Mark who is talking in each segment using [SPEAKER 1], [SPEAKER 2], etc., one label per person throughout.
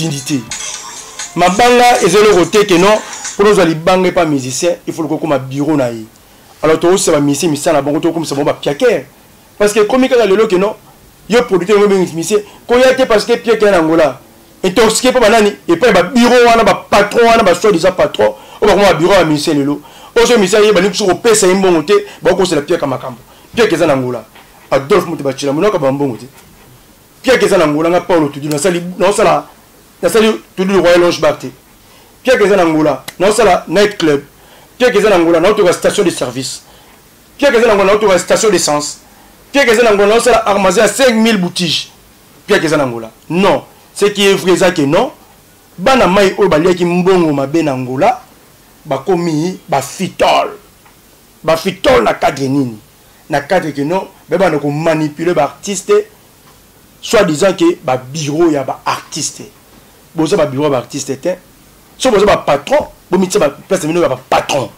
[SPEAKER 1] dignité. Ma banga est le côté que non, pour nous aller banger pas musicien, il faut le comme un bureau naïe. Alors toi aussi ça va misser ça la banque comme ça va piaquer. Parce que comme il y a le que non, il y a producteur qui va misser. Quand il y a parce que piaquer en Angola, intoxiqué pas banani et puis ba bureau wana ba patron wana ba soit déjà patron, on va comment bureau à misser le lot. Au misser il va nous sur pesa imbongote, ba ko c'est la piaquer makambo. Piaquer en Angola. Adolphe Moutibachila monaka ba mbongote. Piaquer en Angola nga Paulo Tudi na sali tout le Royal Lounge Bar. Pierre Kézan Angola, non c'est la night club. Pierre Kézan Angola, non c'est la station de service. Pierre Kézan Angola, non c'est la station d'essence. Pierre Kézan Angola, non c'est la armazé à 5000 boutiques. Pierre Kézan Angola. Non, ce qui est vrai ça que non. Bana mai o balia ki mbongo mabe na Angola, ba komi ba fitol. Ba fitol na cadre nini. Na cadre que non, ba na ko manipuler ba artiste soit disant que ba bureau ya ba artiste. Boza ba bureau ba artiste était. Si vous avez un patron, vous mettez la place de patron.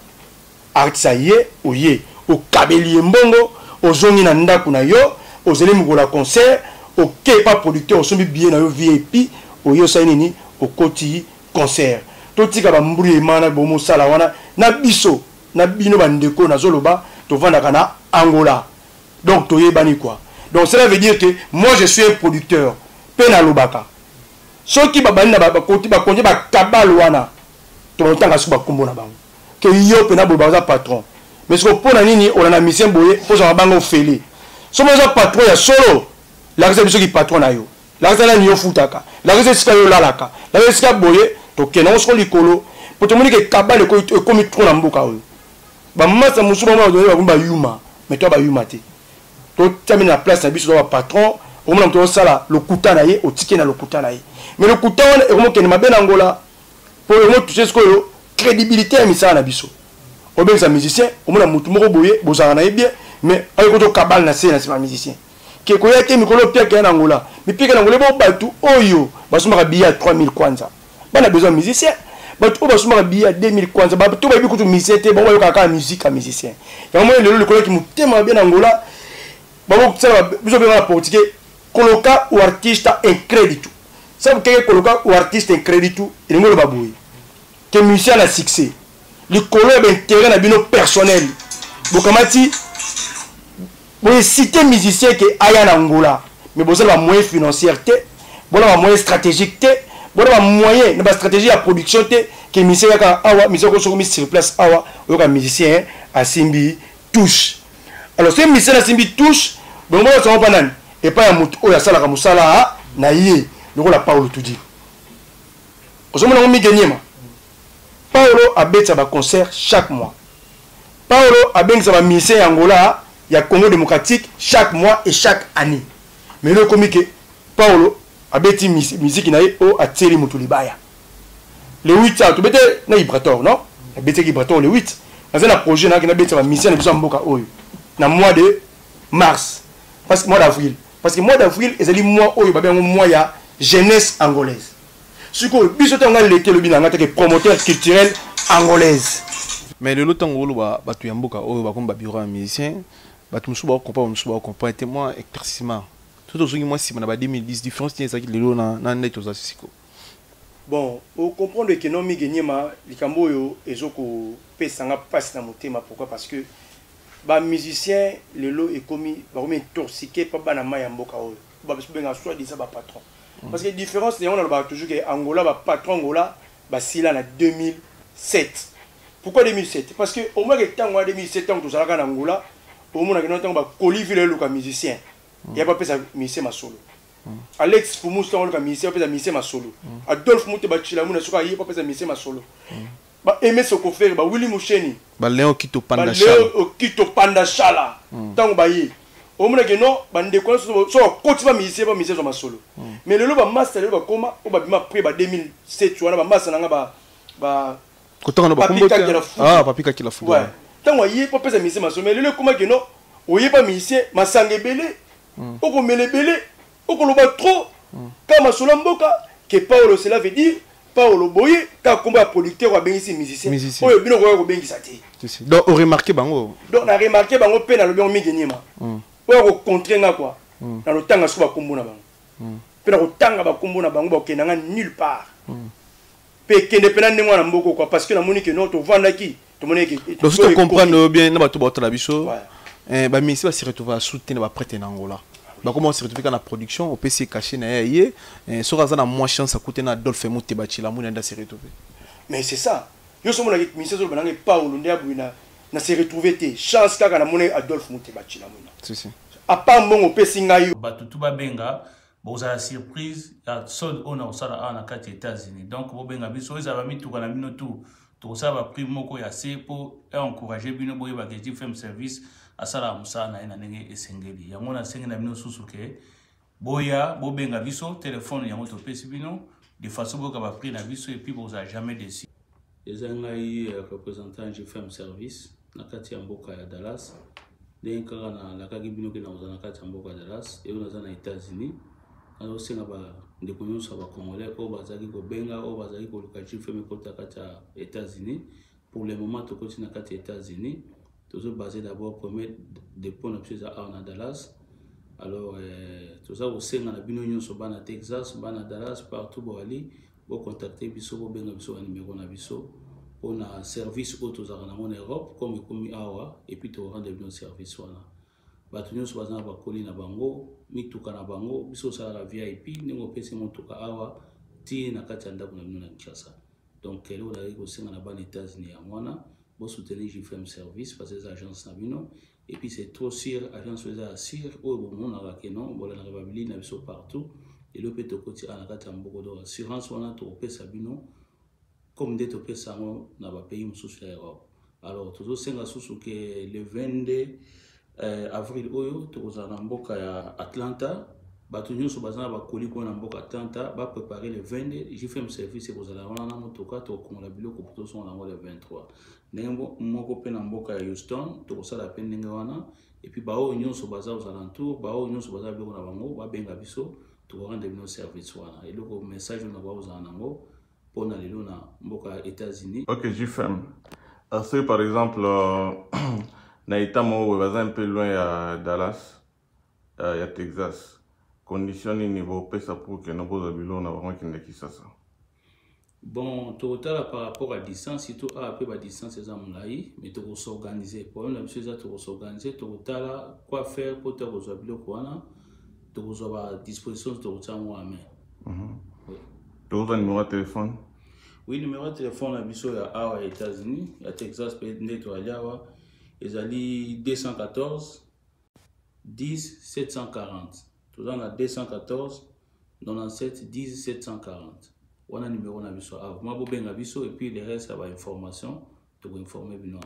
[SPEAKER 1] Artiste yé, ou yé, au kabeli mbongo, au zongi nanda kuna yo, aux éléments de la concert, au kepa producteur, au sombi bien na yo VIP, au yo sainini, au koti concert. Tout tika ba mburi mana bomo sala wana na biso, na bino bandeko na zoloba, to vanda kana Angola. Donc to yebani quoi. Donc cela veut dire que moi je suis un producteur, penalobaka. Ceux qui babani na ba koti ba konje ba kabalwana to longtemps su ba kombo na bango que yo pena bo baza patron mais ce que pour na nini on a mission boye pour ça bango félé so mo za patron ya solo la raison biso ki patron na yo la raison na yo futaka la raison sika yo lalaka la raison sika boye to kena so likolo pour te montrer que kabale ko komi trop na mboka oyo ba massa musuba mo ba ba yuma mais toi ba yuma te to tamina la place na biso do patron au moment où ça là le kuta na ye au ticket na le kuta na ye. Mais le kuta on est vraiment que ma ben Angola pour vraiment toucher ce que crédibilité à misa na biso. Au bien ça musicien au moment mutu moko boye bozana na bien mais ay ko to kabal na c'est pas musicien. Que ko ya ke mikolo pia ke na Angola. Mais pia ke na Angola bo batu oyo basuma ka biya 3000 kwanza. Bana besoin musicien. Batu basuma ka biya 2000 kwanza. Ba to ba bi kutu musicien te bon yo ka musique à musicien. Ya mo le ko ki mutema bien Angola. Ba ko ça biso bien rapporter coloca o artista em crédito. Sabe o que é colocar o artista em crédito? Ele não vai boir. Que musicien a succès. Le colo é intérêt na bino personnel. Bokamati, vous citez musicien que aya na Angola, mais vous avez un moyen financier, vous avez un moyen stratégique, vous avez un moyen, une stratégie de production que musicien a awa, musicien ko mis sur place awa, ou un musicien a simbi touche. Alors ce musicien a simbi touche, donc moi ça va pas et pas un mot ya sala ka musala na yé le la Paulo Tudi ozomona ngomi genyema Paulo abetsa ba concert chaque mois. Paulo abengisa ba musicien Angola ya Congo démocratique chaque mois et chaque année. Mais le comique Paulo abeti musique na ye o ateli mutulibaya le 8 ça to bete na Gibraltar non abeti Gibraltar le 8 dans un projet na ki betsa ba musicien na biso mboka oyo na mois de mars parce que mois d'avril. Parce que le mois d'avril, c'est le mois où il y a un mois de jeunesse angolaise. Ce que nous avons l'été, le promoteur culturel angolaise.
[SPEAKER 2] Mais le temps où tu as un bureau de musicien, tu as compris moi éclaircissement. Tout au moins, si on a 2010, différence, c'est ça qui est le net aux associations.
[SPEAKER 1] Bon, vous comprenez que non, mais les Camboyo et Zoko Pesanga passe dans mon thème. Pourquoi? Parce que les musiciens, les lots est commis, ils intoxiqués par les maya mboka oyo. Ba bien soit dit ça ba patron. Parce que la différence c'est on a toujours que Angola ba patron Angola ba sila na 2007. Pourquoi 2007? Parce que au moins que tant 2007 ans tout ça en Angola, au moins que tant ba Coliville le musicien. Il y a pas ça musicien ma solo. Alex Fumous tant le musicien pas musicien ma solo. Adolphe Moutibachila muna soka il pas ça musicien ma solo. Ba aimer ce qu'on fait ba Willy Moucheni
[SPEAKER 2] ba Léon Kito Panda
[SPEAKER 1] Chala tant ba yi au moins que non ba ndeko so côté ba musicien ma solo mais le ba master ba koma o ba bima près ba 2007 tu wana ba master nga ba
[SPEAKER 2] kotanga ba kombo papika kila fu
[SPEAKER 1] ouais tant wa yi pas pesa musicien ma solo mais le comment que non o yi pas musicien ma sangebele o ko melebele o ko loba trop kama solo mboka que Paulo cela veut dire Paulo Boye, quand combat producteur ou bénéficier musicien, oyo bino ko bengisa te.
[SPEAKER 2] Donc on remarqué bango.
[SPEAKER 1] Donc on a remarqué bango pe na lobi on migenyema. Oyo ko contrer nga quoi. Na lo tanga suba kombo na bango. pe na kotanga bakombo na bango bakendanga nulle part pe kende pe na ndenge na mboko quoi parce que na moni que non to vandaki to moni que
[SPEAKER 2] donc tu comprendre bien na bato bato la biso ba misi va se retrouver à soutenir ba prêter na Angola ba comment se retrouver dans la production au PC caché na yé so kaza na moins chance à côté na Adolphe Muté bachila mona nda se retrouver
[SPEAKER 1] mais c'est ça yo so mona que misi so bananga Paulo ndia buina na se retrouver te chance kaka na mona Adolphe Muté bachila mona
[SPEAKER 2] si
[SPEAKER 1] a pas mbongo pesi ngayo
[SPEAKER 3] bato tuba benga boza surprise ya sol ona osala na kati États-Unis donc bo benga biso ezaba mituka na bino tout to ça va prix moko ya se pour encourager bino boye ba ke FM service asala musana na ndenge esengeli yango na sengi na bino susuke boya bo benga biso téléphone yango to pesi bino de façon boka ba prix na biso et puis boza jamais déçu ezangai représentant FM service na kati ya mboka ya Dallas ndenge kaka na lakaki bino ke na ozana kati ya mboka ya Dallas et on na États-Unis alors c'est là bas des connus sur les Congolais au bazaki ko benga au bazaki ko lokachi fait mes côtés à États-Unis pour le moment to continue à États-Unis toujours basé d'abord premier dépôt na pisa à Dallas alors tout ça au sein na bino sur bana Texas bana Dallas partout bo ali bo contacter biso bo benga biso numéro na biso on a service auto za na en Europe comme awa et puis to rendre bien service wana bato nyonso bazana bakoli na bango mituka na bango biso sala VIP ndenge pesi motuka awa ti na kati ya ndako na bino na Kinshasa donc kelo la ko singa na ban États-Unis ya mwana bo soutenir JFM service parce que les agences na bino et puis c'est trop sûr agence les assure au bon mona ka kenon bola na babili na biso partout et le peto koti na kati ya mboko do assurance wana to pesa bino comme de to pesa ngo na ba pays mususu ya Europe alors toujours singa susu ke le 22 avril oyo tokozala na mboka ya Atlanta bato nyonso bazana bakoli ko na mboka Atlanta ba préparer le 22 JFM service ekozala wana na motoka to kongola biloko poto son na le 23 ndenge moko pe na mboka ya Houston tokosala pe ndenge wana et puis ba oyo nyonso baza aux alentours ba oyo nyonso baza biloko na bango ba benga biso tokorendre bino service wana et donc message na ba ozala nango pona lelo na mboka ya États-Unis.
[SPEAKER 4] OK JFM. Alors par exemple Naïta mo baza un peu loin à Dallas, à Texas. Condition ni niveau pesa pour que nos beaux habitants na vraiment qui n'est ça.
[SPEAKER 3] Bon, total par rapport à distance, surtout à peu la distance c'est amulaï, mais tu s'organiser. Pour une chose à tu s'organiser, total quoi faire pour te résoudre le quoi tu à disposition de tu moi main.
[SPEAKER 4] Tu as un numéro de téléphone?
[SPEAKER 3] Oui, numéro de téléphone à biso à États-Unis, à Texas, peut être à ils allaient 214 10 740. Tout dans la 214 97 10 740. On a numéro na biso. Moi bo benga biso et puis le reste ça va information to informer bino.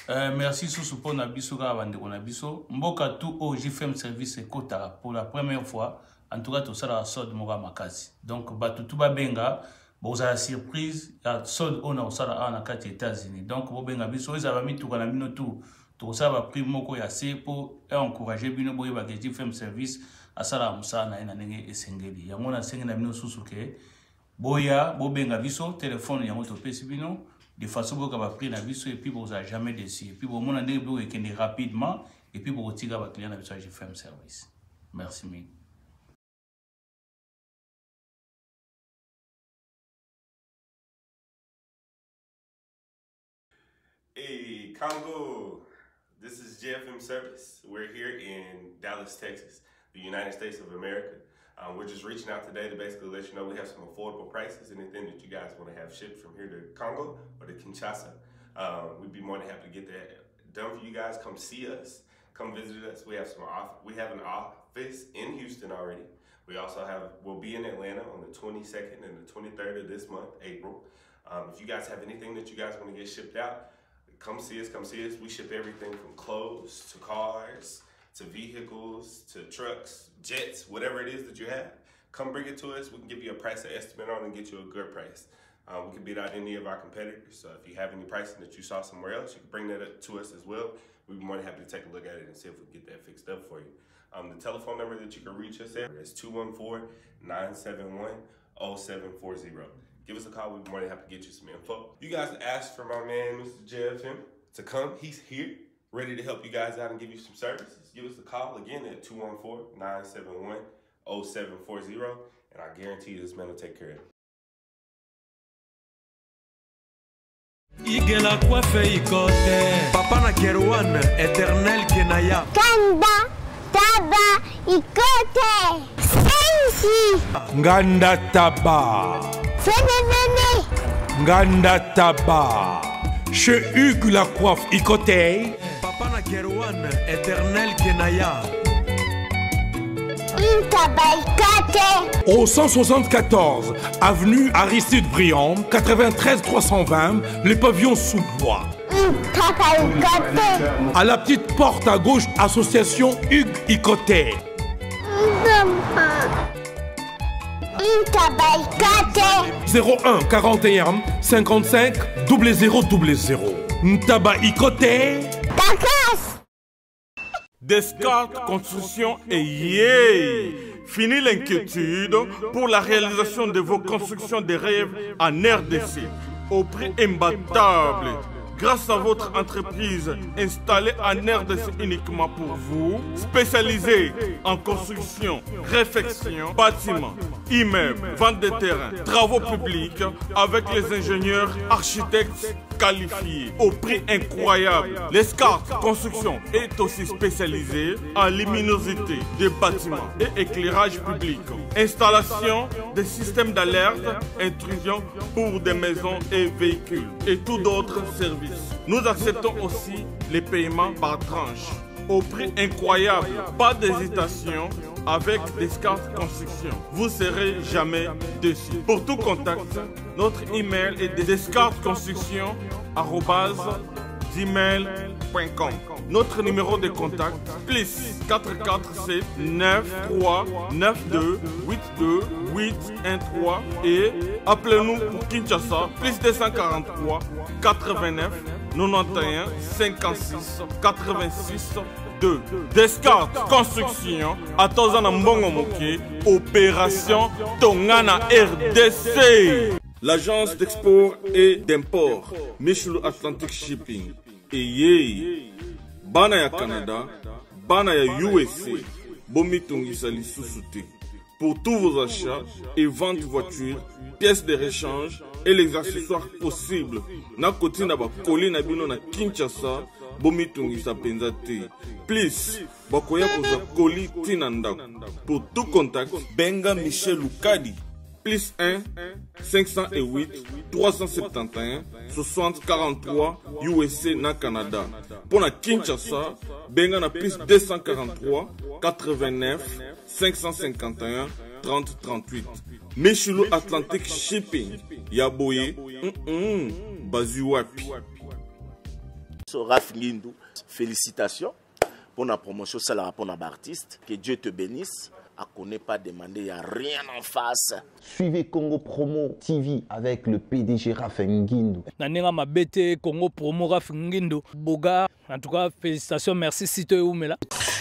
[SPEAKER 3] Merci sous pour na biso ka bande ko na biso. Mboka tout au JFM service kota pour la première fois. En tout cas tout ça la sod moka makasi. Donc batu tout ba benga boza surprise ya sol ona osala na kati États-Unis donc bo benga biso ezaba mituka na bino tout to ça va prix moko ya se pour encourager bino boye ba ke FM service asala musana na ndenge esengeli yango na sengi na bino susuke boya bo benga biso téléphone yango to pesi bino de façon boka ba prix na biso et puis boza jamais déçu et puis bo mona ndenge bo ekende rapidement et puis bo tika ba client na biso FM service. Merci mille.
[SPEAKER 5] Hey, Congo, this is JFM Service. We're here in Dallas, Texas, the United States of America. We're just reaching out today to basically let you know we have some affordable prices, anything that you guys want to have shipped from here to Congo or to Kinshasa. We'd be more than happy to get that done for you guys. Come see us, come visit us. We have an office in Houston already. We'll be in Atlanta on the 22nd and the 23rd of this month, April. If you guys have anything that you guys want to get shipped out, come see us, come see us. We ship everything from clothes to cars, to vehicles, to trucks, jets, whatever it is that you have. Come bring it to us. We can give you a price estimate on and get you a good price. We can beat out any of our competitors. So if you have any pricing that you saw somewhere else, you can bring that up to us as well. We'd be more than happy to take a look at it and see if we can get that fixed up for you. The telephone number that you can reach us at is 214-971-0740. Give us a call. We'd be more than happy to get you some info. You guys asked for my man, Mr. JFM, to come. He's here, ready to help you guys out and give you some services. Give us a call again at 0740, and I guarantee you this man will take care of it.
[SPEAKER 6] Igela coiffe ikote Papa na Kerouan, éternel Kenaya
[SPEAKER 7] Kanda, Taba, ikote Sensi
[SPEAKER 6] Nganda Taba
[SPEAKER 7] Fenenene
[SPEAKER 6] Nganda Taba Chez Hugues la coiffe ikote Papa na Kerouan, éternel Kenaya
[SPEAKER 7] Au
[SPEAKER 6] 174 avenue Aristide Briand, 93 320, le pavillon sous bois. À la petite porte à gauche, association Hugues Ikoté. 01 41 55 0000. Ntaba Ikoté.
[SPEAKER 4] Descartes Construction et yeah! Fini l'inquiétude pour la réalisation de vos constructions de rêves en RDC au prix imbattable. Grâce à votre entreprise installée en RDC uniquement pour vous, spécialisée en construction, réfection, bâtiments, immeubles, vente de terrains, travaux publics avec les ingénieurs architectes qualifiés au prix incroyable. Descartes Construction est aussi spécialisée en luminosité des bâtiments et éclairage public. Installation des systèmes d'alerte, intrusion pour des maisons et véhicules et tous d'autres services. Nous acceptons aussi les paiements par tranche au prix incroyable. Pas d'hésitation avec Descartes Construction. Vous ne serez jamais déçus. Pour tout contact, notre email est descartesconstruction@gmail.com. Notre numéro de contact plus 447 93 92 82 813 et appelez-nous pour Kinshasa plus 243 89 91 56 86 2. Descartes Construction à Tozana Mbongo Moké, opération Tongana RDC. L'agence d'export et d'import Michel Atlantic Shipping et yé bana ya Canada, bana ya USA, bomitungisa lisusu te. Pour tous vos achats et ventes de voitures, pièces de rechange et les accessoires possibles. Na koti na ba koli na bino na Kinshasa, bomitungisa penza te. Please, bakoya koza koli tina ndako. Pour tout contact, benga Michel Lukadi. Plus 1 508 371 60 43 USA na Canada. Pour la Kinshasa, benga na plus 243 89 551 30 38. Michelo Atlantic Shipping. Yaboye, Bazuapi.
[SPEAKER 8] Raph Ngindou, félicitations pour la promotion, ça la rapport à l'artiste. Que Dieu te bénisse. À connaît pas demander, il n'y a rien en face.
[SPEAKER 9] Suivez Congo Promo TV avec le PDG Raph Ngindou.
[SPEAKER 10] Nanenga Mabete, Congo Promo Raph Ngindou. Boga, en tout cas, félicitations, merci Sito Oumela.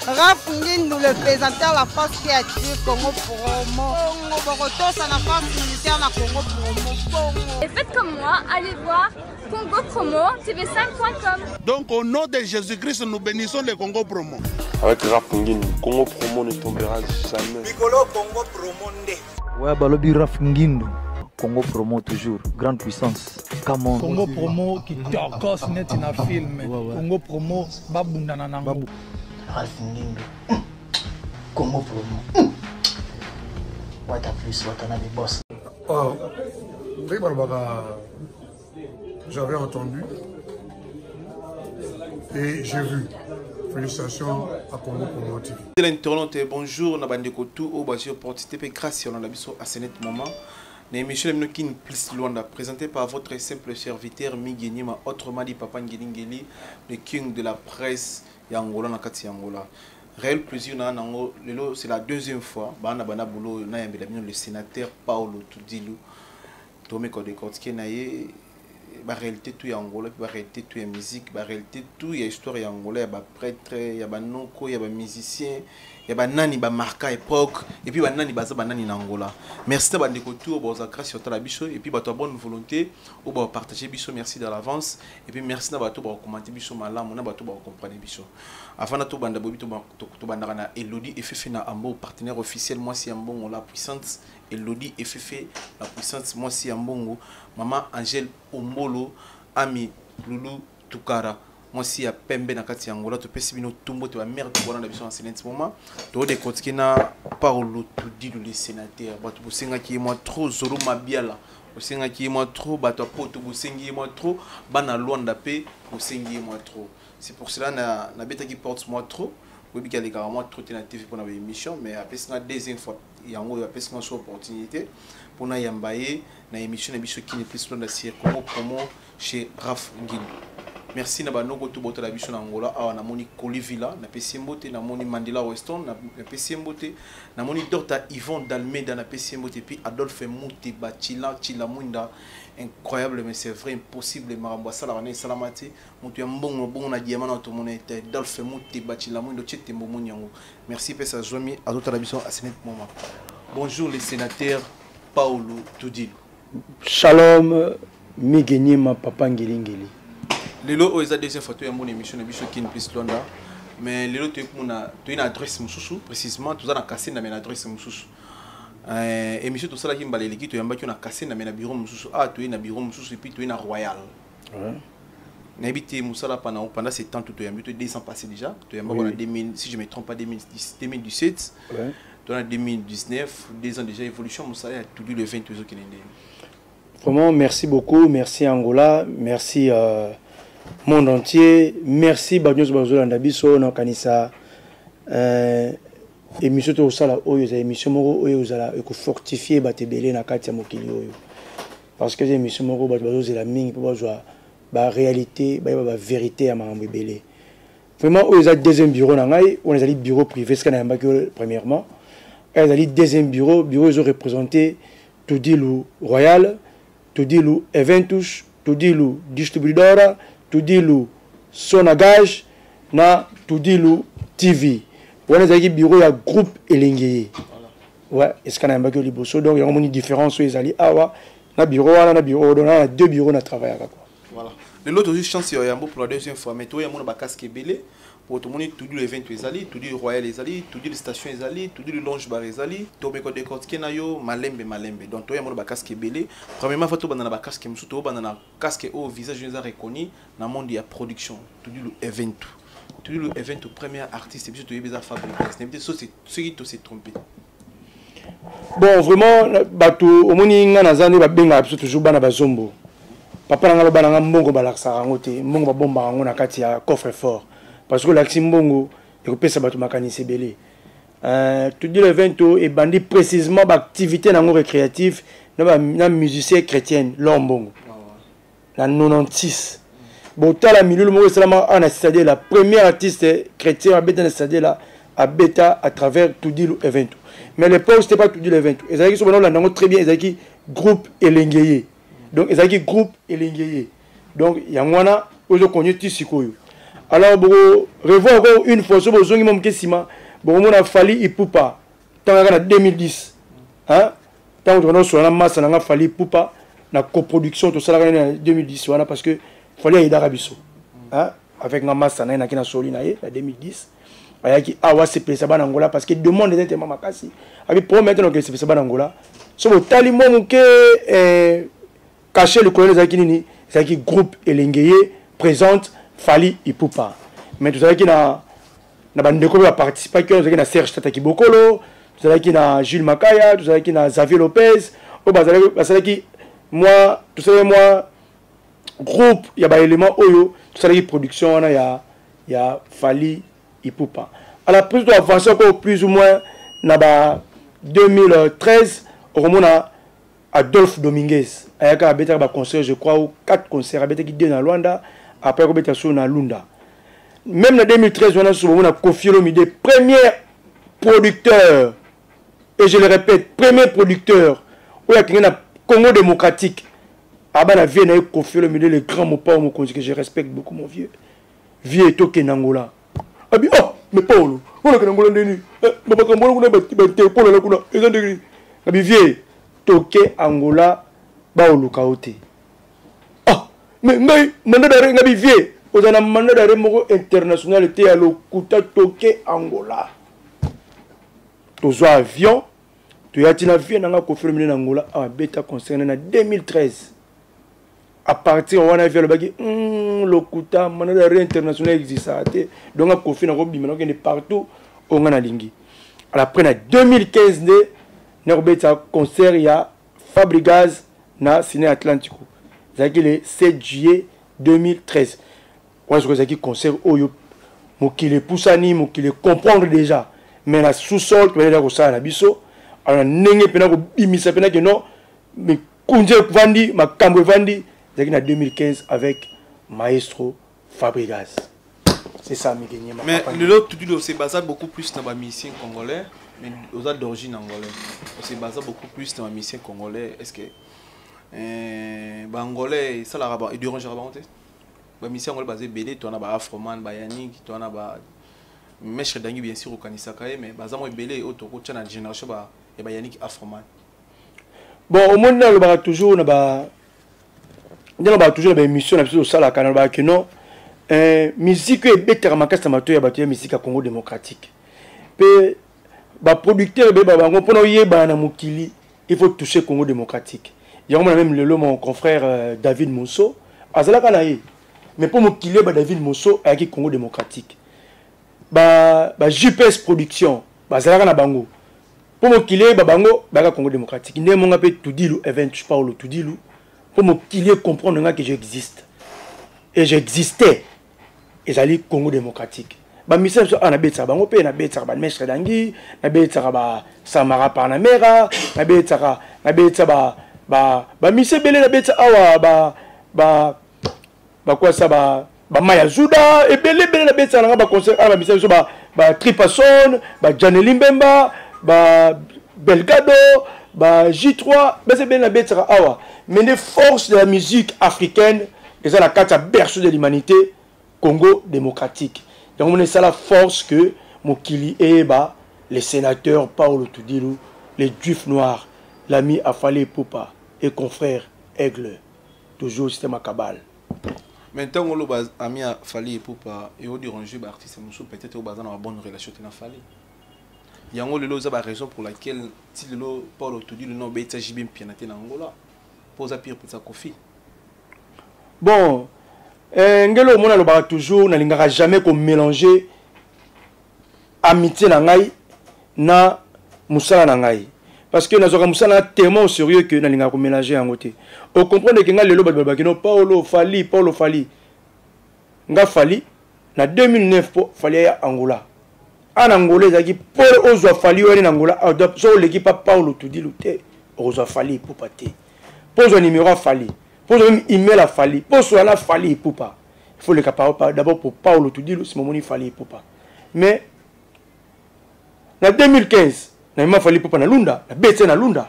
[SPEAKER 11] Raph Ngindou, le présentateur la force créative Congo Promo. Boroto, ça la force militaire la Congo Promo.
[SPEAKER 12] Et faites comme moi, allez voir Congo Promo, tv5.com.
[SPEAKER 13] Donc au nom de Jésus-Christ, nous bénissons le Congo Promo.
[SPEAKER 14] Avec Raph Ngindou, Congo Promo ne tombera jamais.
[SPEAKER 15] Piccolo Congo Promo nde.
[SPEAKER 16] Ouais, Balobi Raph Ngindou. Congo Promo toujours, grande puissance. Come on.
[SPEAKER 17] Congo Promo qui torcos net in a film. Congo Promo babundana nango.
[SPEAKER 18] Raph Ngindou. Congo Promo. What a plus, what a boss.
[SPEAKER 19] Oh, j'avais entendu et j'ai vu. Félicitations à Congo Promo TV.
[SPEAKER 2] L'internaute, bonjour, Nabandeko tout au bas opportunité et grâce à l'habitation à ce moment. Michel Mnokin plus loin présenté par votre simple serviteur Migenima, autrement dit Papa Ngilingeli, le king de la presse Yangola Nakati Yangola. Réel plaisir c'est la deuxième fois bana bana boulot na le sénateur Paolo Tudilou Tomé Kodekotski naye la réalité tout est angolais, la réalité tout est musique, la réalité tout est histoire angolais, il y a des prêtres, il y a des noko, il y a des musiciens, il y a des nani ba marqué époque et puis nani baza nani en Angola. Merci d'avoir des retours, bon grâce sur ta bicho et puis votre bonne volonté ou ba partager bicho, merci de l'avance et puis merci d'avoir tout ba commenter bicho malam, on a tout ba comprendre bicho. Avant de tout banda bobi tout banda na Elodie FF na ambo partenaire officiel moi si ambongo la puissance Elodie FF la puissance moi si ambongo maman Angèle Ombolo ami Loulou Tukara moi si ya pembe na kati Angola to pesi bino tumbo to ba mère to bona biso en ce moment to de kotiki na Paulo Tudi le sénateur bato bosenga ki moi trop zoro mabiala bosenga ki moi trop bato poto bosengi moi trop bana Luanda pe bosengi moi trop. C'est pour cela que na beta qui porte moi trop. Oui, il y a des carrément trop de TV pour notre émission, mais après ça deuxième fois, il y a une opportunité pour nous yambaye na émission qui n'est plus loin de la promo chez Raf Ngindou. Merci na banoko to boto la biso na Angola awa na moni Colivilla na PCMbote na moni Mandela Weston na PCMbote na moni Dr Yvon Dalmeda na PCMbote puis Adolphe Mouté Bachila Chilamunda incroyable mais c'est vrai impossible maramba sala wana salamati mutu ya mbongo bongo na diamant na to mona était Adolphe Mouté Bachilamunda chete mbomoni yango. Merci pesa zomi à toute la biso à ce moment. Bonjour les sénateurs Paulo Tudi.
[SPEAKER 1] Shalom Migenyima Papa Ngilingili.
[SPEAKER 2] Lelo o eza deuxième fois to ya mon émission na biso kin plus londa mais lelo to une adresse mususu précisément tout ça na cassé na adresse mususu émission tout ça la kimba leleki to yamba ki na cassé na bureau mususu to na bureau mususu et puis to na royal na habité musala pendant ces temps tout to yamba to 200 passé déjà to yamba en 2000 si je me trompe pas 2017 to na 2019 2 ans déjà évolution musala a tout le 20 toujours qui
[SPEAKER 1] vraiment merci beaucoup, merci Angola, merci monde entier, merci Bagnos Bazolanda biso na kanisa émission to sala oyo za émission moko oyo zala eko fortifier batebele na kati ya mokili oyo parce que émission moko bazozela mingi po bazwa ba réalité ba vérité ya makambo ebele vraiment oyo za deuxième bureau na ngai on ezali bureau privé ce kana yamba que premièrement ezali deuxième bureau ils ont représenté Tudilu Royal, Tudilu Eventus, Tudilu Distribuidora, Tudilu Sonagage, na Tudilu TV. On a un bureau à groupe Elengeye. Ouais, est-ce qu'on a un bateau liboso? Donc il y a une différence sur les alliés. Ah ouais, na bureau, on a deux bureaux à travailler.
[SPEAKER 2] Voilà. L'autre chance, il y a un beau pour la deuxième fois. Mais toi, il y a un casque belé. Pour tout le monde, tout le event les alliés, tout le royal les alliés, tout le station les alliés, tout le lounge bar les alliés, tout le côté côté kenayo, malembe. Donc toi, il y a un casque belé. Premièrement, faut tout un casque musuto, un casque au visage nous a reconnu dans le monde de la production. Tout le event. Tout le event au premier artiste et puis tout le bizarre fabriqué. C'est ce qui s'est trompé.
[SPEAKER 1] Bon, vraiment, bateau, au moins, il y a des années, il y a toujours des bazombo. Papa n'a pas de mbongo balaksa ngote, mbongo bomba ngona kati ya coffre fort. Parce que l'axi mbongo, il peut savoir tout mécanisme belé. Tout dit le vento et bandit précisément l'activité dans récréative, na musicien chrétien l'ombongo. La 96. Bon, t'as la milieu le mot seulement en assisté la première artiste chrétien à bêta assisté là à bêta à travers tout dit le vento. Mais l'époque c'était pas tout dit le vento. Ils avaient qui sont là très bien, ils avaient qui groupe Elengeye. Donc ils avaient qui groupe Elengeye. Donc il y a moi où on connaît tout ce qu'on. Alors, bon, revoir encore une fois, sur besoin de Kessima, bon, on a fallu Ipupa, tant en 2010. Hein? Tant qu'on a sur la masse, on a fallu Ipupa, la coproduction, tout ça, en 2010, voilà, parce que fallait aider Arabiso. Hein? Avec la masse, on a une solide en 2010. Il y a qui a c'est ça en Angola, parce que demande des tellement makasi. Avec pour maintenant que c'est ça en Angola. Sur le taliment que caché le colonel Zakinini, c'est qui groupe Elengeye présente. Fali Ipupa. Mais tout ça qui n'a pas de participé, qui a Serge Tataki Bokolo, tout ça qui a Jules Makaya, tout ça qui a Xavier Lopez, moi, tout ça moi, groupe, il y a des éléments Oyo, tout ça qui production, il y a Fali Ipupa. À la prise de l'avancée encore plus ou moins, en 2013, on a Adolphe Dominguez. Il y a un concert, je crois, ou 4 concerts, qui sont dans Luanda. Après, on a sur Lunda. Même en 2013, on a confié l'homme premier producteur, et je le répète, premier producteur, où il y a un Congo démocratique, Abana vie na confié le milieu le grand mon père mon que je respecte beaucoup mon vieux. Vieux est toqué Angola. Abi oh mais Paulo, on a que Angola ndeni. Baba kambola kuna ba Paulo la kuna. Ezandegri. Abi vieux toqué Angola ba oluka ote. Ah mais ngai mandat d'arrêt ngabi vieux. Ozana mandat d'arrêt moko international était à lokuta toqué Angola. Tozo avion, tu as dit la vie n'a confirmé en Angola à bêta concerné en 2013. À partir on a vu le bagage lokuta mandat d'arrêt international existe donc a confirmé en maintenant qu'il est partout on a lingi. Après en 2015 ne bêta concert il y a Fabregas na Ciné Atlantico. C'est le 7 juillet 2013. On a ce concert oyo mokile poussani mokile comprendre déjà. Mais la sous-sol, tu vas dire que ça a biso. Alors, n'engé pena ko bimisa pena que non. Mais kunje vandi, ma cambre vandi. C'est en 2015 avec Maestro Fabregas. C'est ça, mes gagnants.
[SPEAKER 2] Mais le tout dit c'est basé beaucoup plus dans ma mission congolais, mais aux autres d'origine angolaise. C'est basé beaucoup plus dans ma mission congolais. Est-ce que angolais ça la rabat et durant j'ai rabatté. Ma mission angolaise basée BD, tu en as ba Afroman, ba Yannick, tu en as ba mais je suis bien sûr au Kanisaka, mais bazamo est belé au toko tchana génération ba et ba Yannick Afroman.
[SPEAKER 1] Bon au monde là le ba toujours na ba toujours ba émission na biso sala kana ba que non musique est better makasta mato ya bato ya musique à Congo démocratique. Pe ba producteur be ba bango pona yeba na mukili il faut toucher Congo démocratique. Il y a même le mon confrère David Mosso azala kana ye mais pour mukili ba David Mosso avec Congo démocratique. Ba JPS production bazalaka na bango pour mokile ba bango baka Congo démocratique ne monga pe tudilu event Paulo tudilu pour mokile comprendre nga que j'existe et j'existais et j'allais Congo démocratique ba mission na betsa bango pe na betsa ba mestre dangi na betsa ba Samara Panamera na betsa ba mission belé na betsa awa ba quoi ça ba Maya Zuda et belé la bête ça ba concert à la mission ba Tripason ba Janely Mbemba ba Belgado ba J3 mais c'est bien la bête ça awa mais les forces de la musique africaine et ça la carte berceau de l'humanité Congo démocratique donc on est ça la force que Mokili Eba les sénateurs Paulo Tudilu les juifs noirs l'ami Afale Poupa et confrère Aigle toujours système à cabale.
[SPEAKER 2] Maintenant, on a mis à Fali et Poupa et on dit ranger l'artiste peut-être au bazar dans une bonne relation avec Fali. Il y a une raison pour laquelle si le Paulo te dit le nom Beta Jibim Pianaté en Angola, pose à pire pour sa coffee.
[SPEAKER 1] Bon, Ngelo Mona le bar toujours n'allera jamais qu'on mélanger amitié nangai na musala nangai. Parce que nous avons tellement sérieux que nous avons mélangé en côté. Au comprendre que nous avons Paulo Fali. Nous avons en 2009 pour Fali à Angola. En Angola, il y a Paul Ozo Fali en Angola. Sur l'équipe Paulo tout dit lutter. Ozo Fali pour pâter. Pose un numéro à Fali. Pose un email à Fali. Pose un Fali pour pas. Il faut le capables d'abord pour Paulo tout dit c'est mon Fali pour pas. Mais en 2015. Na ima fali popa na lunda na betse na lunda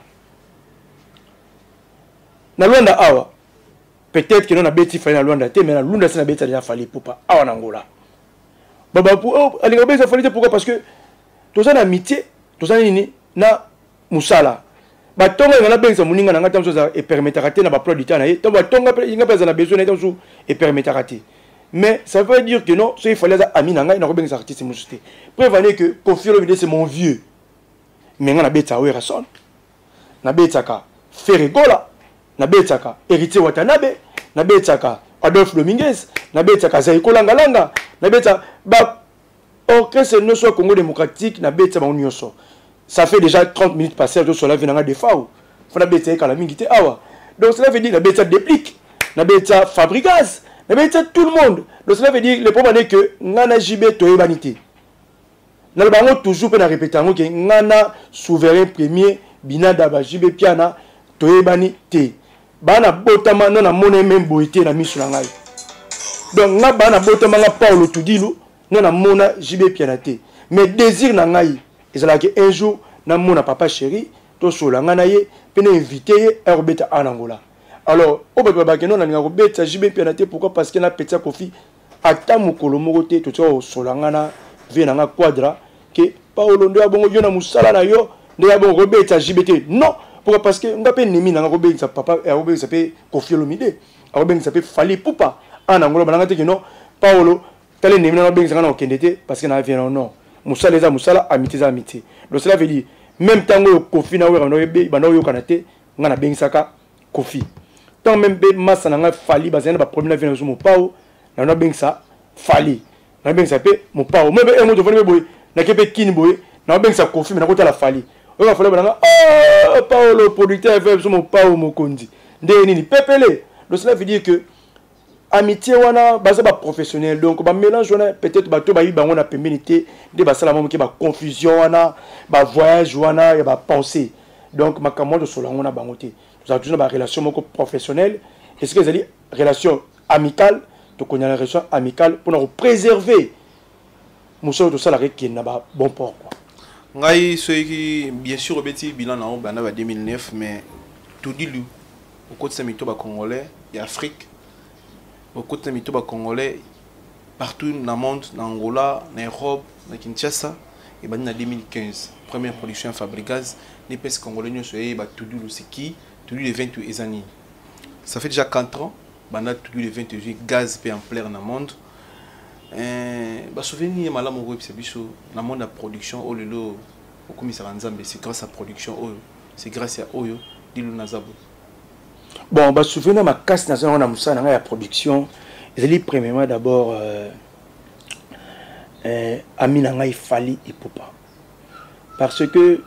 [SPEAKER 1] awa peut-être que non na beti fali na lunda te mais na lunda c'est na betse déjà fali popa awa na Angola baba pour alinga betse fali pourquoi parce que tous en amitié tous en nini na musala ba tonga ngala benza muninga na ngata msoza et permettra te na ba produit na ye to ba tonga pe inga pesa na besoin na to et permettra te mais ça veut dire que non il fallait ami na ngai na ko benza artiste musuté prévenez que Kofi Olomide c'est mon vieux. Mais on a bêta Werason, na bêtaka Ferregola, na bêtaka Héritier Watanabe, na bêtaka Adolphe Dominguez, na bêtaka Zaiko Langalanga, na bêta ba orchestre no soit Congo démocratique, na bêta ba unioso. Ça fait déjà 30 minutes passées sur la venanga de Fao. Faut na bêta kala mingité awa. Donc cela veut dire na bêta déplique, na bêta Fabregas, na bêta tout le monde. Donc cela veut dire le problème est que ngana jibé toyebanité. Nous avons toujours répété que ngana souverain premier binada bajibe piana toyebani te bana botama na mona même boité na misu ngai donc nga bana botama nga Paulo Tudilu na mona jibe piana te mais désir na ngai ezala que un jour na mona papa chéri to sola nga na ye pene invité Herbeta en Angola Alors, au Babakeno, on a un robet, ça JB Pianate, pourquoi? Parce qu'il y a un petit Kofi, à Tamukolo Morote, tout ça, au Solangana, Vienanga Quadra, que Paolo Ndoa Bongo Yona Moussala na yo, Ndoa Bongo robet, ça JBT. Non, pourquoi? Parce que on a pas Nemi, un robet, ça papa, un robet, ça s'appelle Kofi Olomide, un robet, ça s'appelle Fali Poupa. En Angola, Banangate, que non, Paolo, tel Nemi, un robet, ça n'a aucun été, parce qu'il y a un bien non. Moussala, les Moussala, amitié, amitié. Donc cela veut dire, même tant que Kofi n'a pas eu, Banoyo Kanate, on a bien Saka, Kofi. Tant même Massa n'a Fali, Bazana, la première vie dans mon pao, on a bien ça, Fali. On a bien ça, mon pao. Même un mot de venir boy, n'a qu'à Kin boy, on a bien ça, Kofi, mais on a côté la Fali. On a fallu, oh, Paolo, producteur FM, sur mon pao, mon condi. Déni, pépélé. Donc cela veut dire que, amitié, on a, basé sur professionnel. Donc, on mélange, peut-être, on a péminité, des basalamons qui ont confusion, on a, voyage, on a, il y a pensée. Donc, ma commande sur la on a bangoté. Nous avons toujours une relation professionnelle. Est-ce que vous avez une relation amicale? Donc, on a une relation amicale pour nous préserver. Nous sommes tous salariés qui n'ont pas bon port.
[SPEAKER 2] Bien sûr, au bilan en 2009, mais tout dit, au côté de ces Congolais, il y a Afrique. Au côté de ces Congolais, partout dans le monde, en Angola, en Europe, en Kinshasa, et en 2015, première production à Fabrigaz, les pays congolais sont tout qui les 28 années. Ça fait déjà 4 ans, tout les 28 gaz en plein dans le monde. Souvenir dans le monde de la production, c'est grâce à la production, c'est grâce à Oyo, Dilo Nazabo.
[SPEAKER 1] Bon, souvenir ma casse nationale dans la production, je premièrement d'abord Aminanga Fali et Poupa. Parce que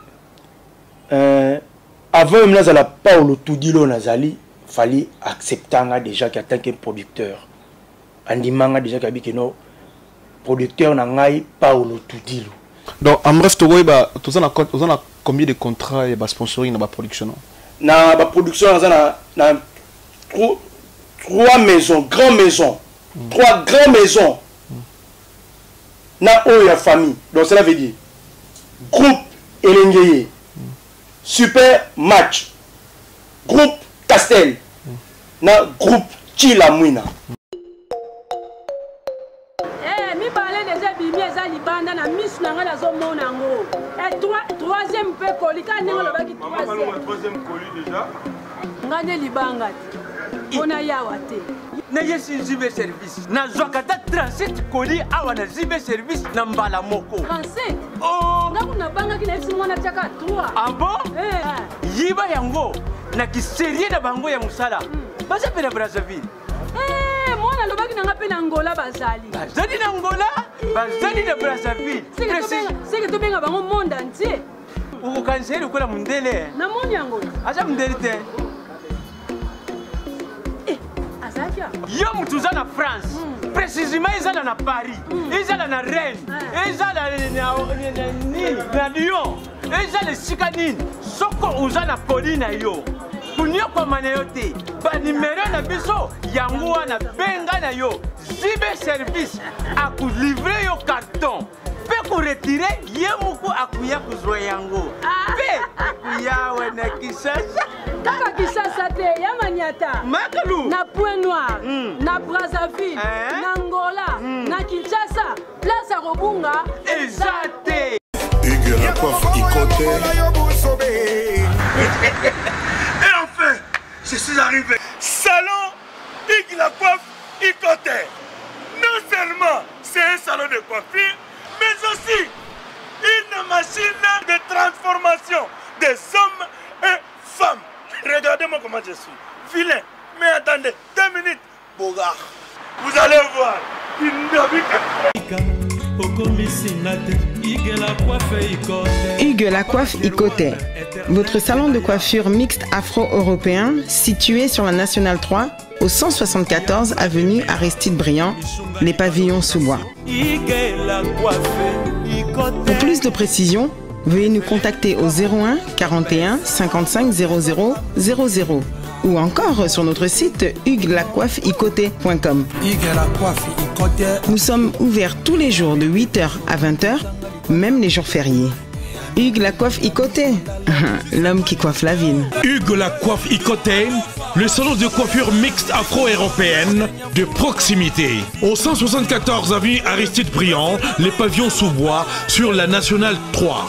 [SPEAKER 1] avant même la Paolo Tudilo Nazali, fallait accepter déjà qu'en tant que producteur. Andimanga déjà que non producteur nangai Paolo Tudilo.
[SPEAKER 2] Donc en bref, tu as combien de contrats et sponsoring dans la production?
[SPEAKER 1] Dans la production, on a 3 maisons, grandes maisons. 3 grandes maisons. Na Oya famille. Donc cela veut dire groupe Elengeye. Super match. Groupe Castel. Na groupe Chilamwina.
[SPEAKER 20] Mi parlais déjà bimi ezali banda na miss na ngala zo monango. Et troisième pe kolika nengo lo baki troisième
[SPEAKER 21] colis déjà.
[SPEAKER 20] Ngane libanga. Ona yawate.
[SPEAKER 21] Neye si zibe service. Na zwakata transit colis awana zibe service na mbala moko.
[SPEAKER 20] Transit. Oh. Ngakuna banga kina esi mwana chaka 3.
[SPEAKER 21] Ah bon? Yiba yango na kiserie na bango ya musala. Baza pena Brazzaville.
[SPEAKER 20] Mwana lobaki nanga pe na Angola bazali.
[SPEAKER 21] Bazali na Angola, bazali na Brazzaville.
[SPEAKER 20] C'est que to benga bango monde entier.
[SPEAKER 21] Uko kanseri ukola mundele.
[SPEAKER 20] Na moni Angola.
[SPEAKER 21] Acha mundele te.
[SPEAKER 20] Azakia.
[SPEAKER 21] Yo mutuza na France. Précisément ezala na Paris. Ezala na Rennes. Ezala na Lyon. Ezala sika nini. Soko uza na Colina yo. Kunyo kwa maneyote, ba numero na biso yango wana benga na yo zibe service aku livrer yo carton pe ko retirer ye muku akuya kuzwa yango pe akuya wana Kisasa
[SPEAKER 20] kaka Kisasa te ya Maniata
[SPEAKER 21] Makalu
[SPEAKER 20] na Point Noir na Brazzaville na Angola na Kinshasa place à Robunga
[SPEAKER 21] ezate
[SPEAKER 13] Hugues la coiffe Ikote.
[SPEAKER 21] Et enfin, je suis arrivé. Salon Hugues la coiffe Ikote. Non seulement c'est un salon de coiffure, mais aussi une machine de transformation des hommes et femmes. Regardez-moi comment je suis. Vilain. Mais attendez, 2 minutes. Bogard. Vous allez voir.
[SPEAKER 22] Hugues la coiffe Ikote, votre salon de coiffure mixte afro-européen situé sur la Nationale 3 au 174 avenue Aristide Briand, les pavillons sous bois. Pour plus de précisions, veuillez nous contacter au 01 41 55 00 00 ou encore sur notre site hugueslacoiffeikote.com. Nous sommes ouverts tous les jours de 8h à 20h, même les jours fériés. Hugues Lacoiffe Icoté, l'homme qui coiffe la ville.
[SPEAKER 6] Hugues Lacoiffe Icoté, le salon de coiffure mixte afro-européenne de proximité. Au 174 avenue Aristide Briand, les pavillons sous bois sur la Nationale 3.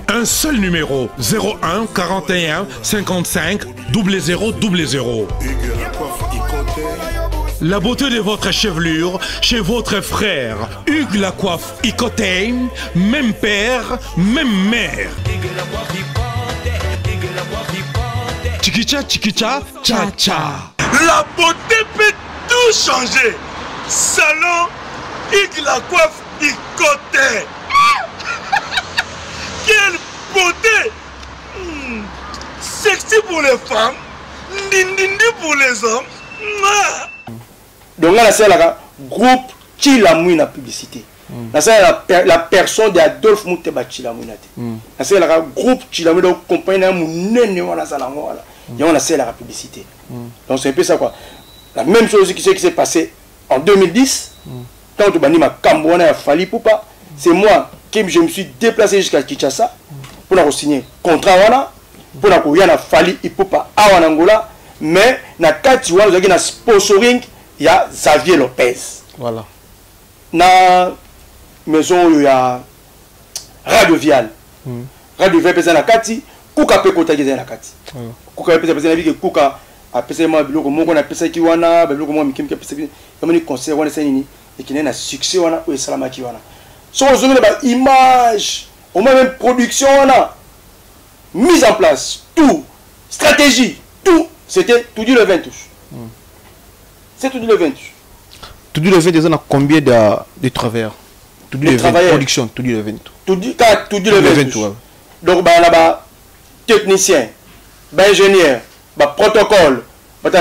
[SPEAKER 6] Un seul numéro, 01 41 55 0000. La beauté de votre chevelure chez votre frère. Hugues Lacoiffe Icoté, même père, même mère. Chikicha, chikicha, cha cha.
[SPEAKER 3] La beauté peut tout changer. Salon Hugues Lacoiffe Icoté. Quelle beauté! Sexy pour les femmes, ndindindi pour les hommes.
[SPEAKER 1] Donc là, c'est le groupe Chilamouine la publicité. C'est la personne d'Adolphe Mouteba Chilamouine. C'est le groupe Chilamouine, donc compagnie c'est la publicité. Donc c'est un peu ça quoi. La même chose qui s'est passé en 2010, quand tu bannis ma Cambouana a fallu pour pas, c'est moi qui je me suis déplacé jusqu'à Kinshasa pour signer contrat pour na fallu Ipupa à Angola, mais na kati wana na sponsoring il y a Xavier Lopez.
[SPEAKER 2] Voilà.
[SPEAKER 1] Na maison il y a Radio Vial. Radio Vial pesa na kati, kuka pe kota geza na kati. Kuka pesa na biki kuka apesa ma biloko moko na pesa ki wana, biloko mo mikimke pesa ki comme ni concert wana senini et qui na succès wana o salama ki wana. So on a une image, on a même production, on a mise en place, tout, stratégie, tout, c'était tout dit le 20 touche. C'est tout dit le 20 touche.
[SPEAKER 2] Tout dit le 20, on a combien de travailleurs? Tout dit le 20, production, tout dit le 20. Tout dit
[SPEAKER 1] le 20 touche. Donc, on a technicien, ingénieur, protocole,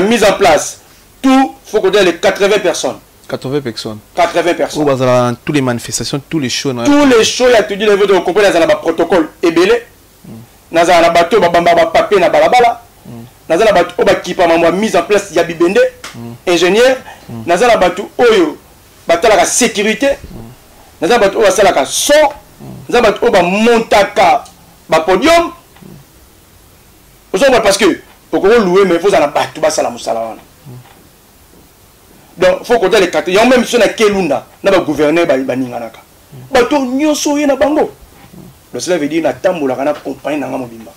[SPEAKER 1] mise en place, tout, il faut qu'on ait les 80 personnes.
[SPEAKER 2] 80 personnes.
[SPEAKER 1] 80 personnes.
[SPEAKER 2] Dans toutes les manifestations, tous les shows.
[SPEAKER 1] Tous les shows, il y a tout dit les votes, on comprend dans un protocole ébélé. Dans un bateau, papier, na balabala. Dans un bateau, qui a mise en place, il y a bibende, ingénieur. Dans un bateau, oyo, bateau la sécurité. Dans un bateau, c'est la son. Dans un bateau, montaka, podium. Parce que, pour qu'on loue, mais il faut un bateau, ça la moussala. Donc, il faut compter les quatre. Il y a même si on a Kelunda, on a gouverneur Baninganaka. Bateau nyoso yena bango. Donc cela veut dire na tambo la kana compagnie nanga mobimba.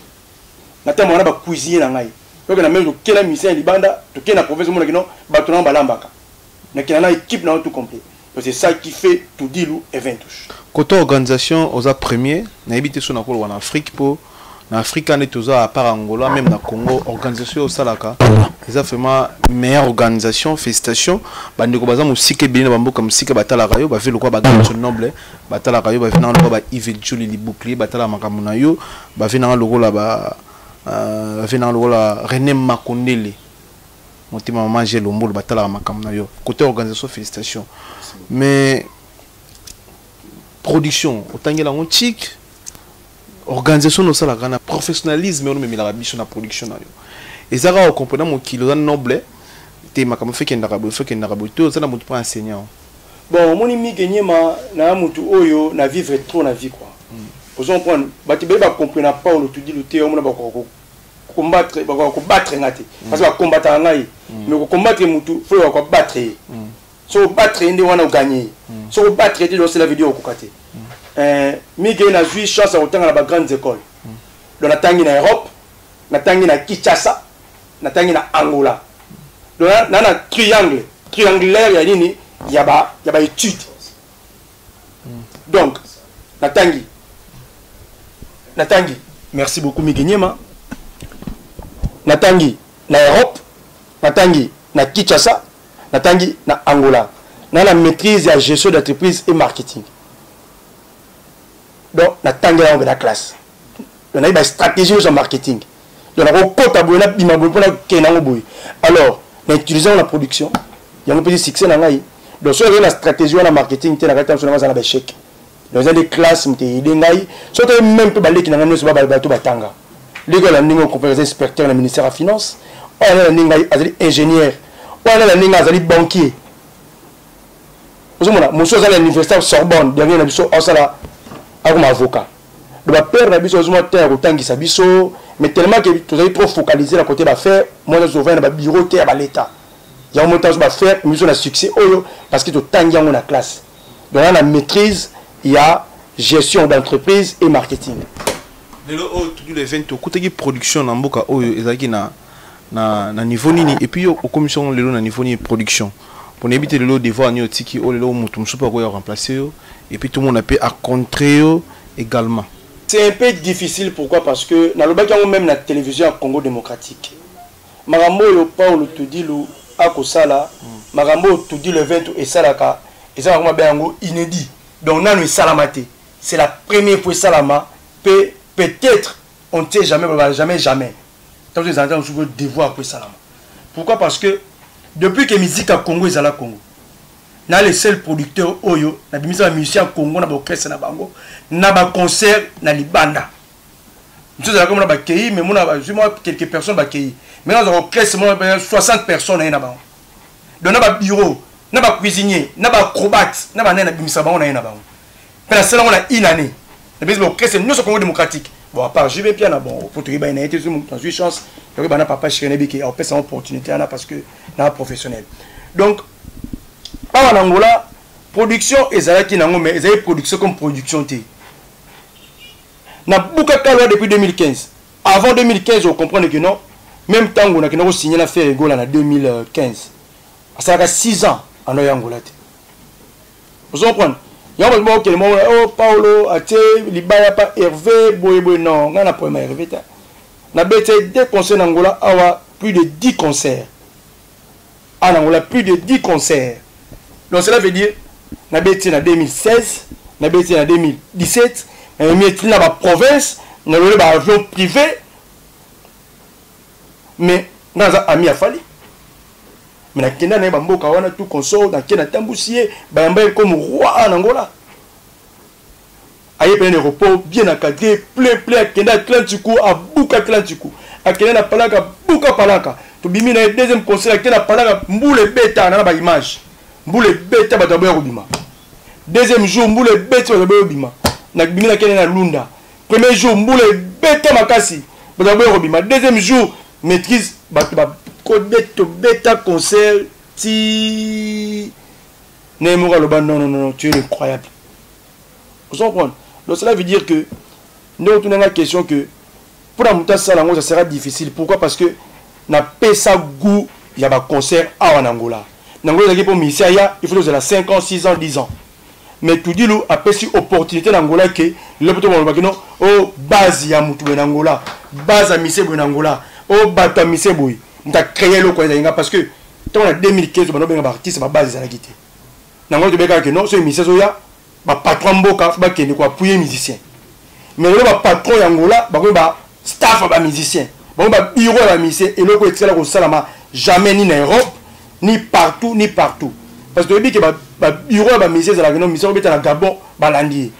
[SPEAKER 1] Na tambo na ba cuisine na ngai. Donc na même kela mission libanda, to kena province mo na kino bateau na balambaka. Na kena na équipe na tout complet. Donc c'est ça qui fait tout dilou et 20 touches.
[SPEAKER 2] Côté organisation aux premiers, na habité sur na en Afrique pour en Afrique on est toujours à part Angola même na Congo organisation au Salaka. C'est vraiment meilleure organisation, félicitations. Bandeko baza musike bien bamboka musike batala rayo ba velo kwa ba grand noble batala rayo ba vina lo ba Yves Joli li bouclier batala makamuna yo ba vina lo la ba vina lo la René Makondele motima maman j'ai lombo batala makamuna yo côté organisation félicitations. Mais production otangela on chic organisation no sala kana professionnalisme on memela biso na production na yo. Et ça va comprendre mon kilo noble te makama fait qu'il n'a pas tout ça na mutu pas enseignant.
[SPEAKER 1] Bon mon ami gagné ma na mutu oyo na vivre trop na vie quoi. Pour on prendre batibe ba comprendre pas on te dit le té on na ba combattre ngati parce que combattre ngai mais ko combattre mutu faut ko battre. So battre ndi wana gagner. So battre ndi c'est la vidéo ko kate. Mi gagné na jouer chance autant na ba grandes écoles. Dans la tangi na Europe, na tangi na Kinshasa, na tangi na Angola. Donc na triangulaire ya nini ya ba étude. Donc na tangi merci beaucoup Migenyema. Na tangi na Europe, na tangi na Kinshasa, na tangi na Angola. Na la maîtrise ya gestion d'entreprise et marketing. Donc na tangi na la classe. On a une stratégie au marketing. Donc, on a un compte à boire, alors, en utilisant la production, il y a un petit succès dans la. Donc, si on a une stratégie au marketing, il y a un échec. Donc, il y a des classes, il y a même peu de qui n'ont pas de bateau batanga. Les gars, on a un inspecteur dans le ministère de la Finance, on a un ingénieur, on a un banquier. Vous savez, mon chose à l'université Sorbonne, dernier, on a comme avocat. Donc, père na biso ozuma terre otangisa biso, mais tellement que tu es trop focalisé à côté d'affaires, moi je vais dans bureau terre à l'état. Il y a un montage à faire, mais on a succès parce que tu tangi en la classe. Donc là la maîtrise, il y a gestion d'entreprise et marketing.
[SPEAKER 2] Tous les events, côté production dans mboka ezaki na niveau nini et puis au commission lelo na niveau ni production. Pour éviter le lot de voir ni otiki o lelo mutu msupa ko ya remplacer et puis tout le monde a pu à contrer également.
[SPEAKER 1] C'est un peu difficile, pourquoi? Parce que dans le bac même la télévision Congo démocratique. Marambo yo Paulo te dit le akosala, Marambo te dit le 20 et salaka et ça vraiment bien inédit. Donc on a le salamate. C'est la première fois salama peut-être on ne sait jamais. Tant que les gens ont devoir pour salama. Pourquoi? Parce que depuis que musique à Congo est à la Congo. Na les seuls producteurs oyo na bimisa musicien Congo na orchestre na bango na ba concert na libanda. Nous sommes comme na ba kei mais moi quelques personnes ba kei. Mais dans orchestre moi 60 personnes na bango. Donc na ba bureau, na ba cuisinier, na ba acrobate, na ba na bimisa bango na bango. Mais la seule on a une année. Na bimisa orchestre nous sommes Congo démocratique. Bon à part je vais bien là bon pour te dire na été dans une chance, que ba na papa Chirenebi qui a opé cette opportunité là parce que na professionnel. Donc en Angola, production ezalaki nango mais ezali production comme production té. Na bukaka loi depuis 2015. Avant 2015, on comprend que non, même temps on a que nous signé l'affaire Ego en 2015. Ça a 6 ans en Angola. Vous comprenez? Il y a un moment oh Paulo, Até, Libaya pas Hervé, Boye non, on a problème Hervé. Na bête des concerts en Angola, awa plus de 10 concerts. En Angola plus de 10 concerts. Donc cela veut dire, nous avons été en 2016, nous avons été en 2017, nous avons été dans la province, nous avons eu un avion privé, mais nous avons mis à Fali. Mais nous avons tout consort, nous avons tamboussier, nous avons comme roi en Angola. Aïe, un aéroport bien encadré, plein, nous avons Atlantico, à Buka Atlantico, à Kenya Palaka, Buka Palaka. Tu as mis le deuxième conseil, à Palaka, Mboule Beta, dans la image. Mboule beta batabe robima. Deuxième jour mboule beta batabe robima. Na bimina kene na lunda. Premier jour mboule beta makasi batabe robima. Deuxième jour maîtrise bataba kodeto beta concert ti Neymora loba non tu es incroyable. Vous comprenez? Donc cela veut dire que nous retournons à la question que pour la montagne ça sera difficile. Pourquoi? Parce que na pesa goût il y a un concert en Angola. N'Angola pour Missia, il faut que 5 ans, 6 ans, 10 ans. Mais tout dit, a pris opportunité d'Angola que le petit monde oh base ya mutu en Angola, base à Misebo en Angola, oh bata Misebo. On a créé le coin parce que dans la 2015, on a bien artiste ma base à la guitare. N'Angola de béka que non, c'est Misebo ya, ba patron boka, ba kende quoi appuyer musicien. Mais le patron Angola, ba staff ba musicien, ba bureau ba musicien et le ko excellent au salama jamais ni en Europe. Ni partout. Parce que le bureau de la mission de la mission de la Gabon, Balandi.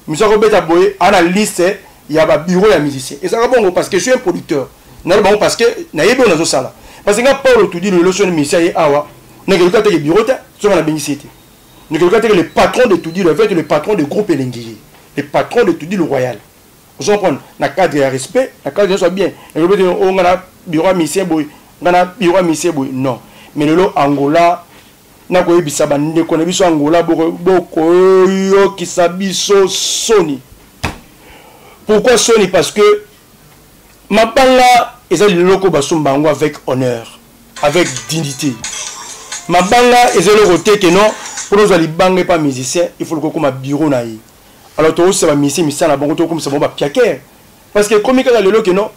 [SPEAKER 1] Mission de Boye, à la liste, il y a un bureau de la musicien. Et ça va bon parce que je suis un producteur. Non, bon parce que je n'ai pas de ça. Parce que quand Paul te dit le leçon de mission, il y a un bureau, sur la bénécité. Nous avons le patron de tout dit le fait, le patron du groupe Elenguier. Le patron de tout dit le royal. Vous comprenez? Dans le cadre de respect, dans le cadre de soit bien. On a bureau de mission, on a bureau de mission, non. Mais le Angola, na ko yebisa bande ko na biso Angola boko yo kisabiso Sony. Pourquoi Sony? Parce que mabanga ezali loko basumbango avec honneur, avec dignité. Mabanga ezali roté que non pour nous ali banga pas musicien, il faut le comme bureau na yi. Alors to ça va musicien misala bango to comme ça ba piaker. Parce que comme il y a le loko non,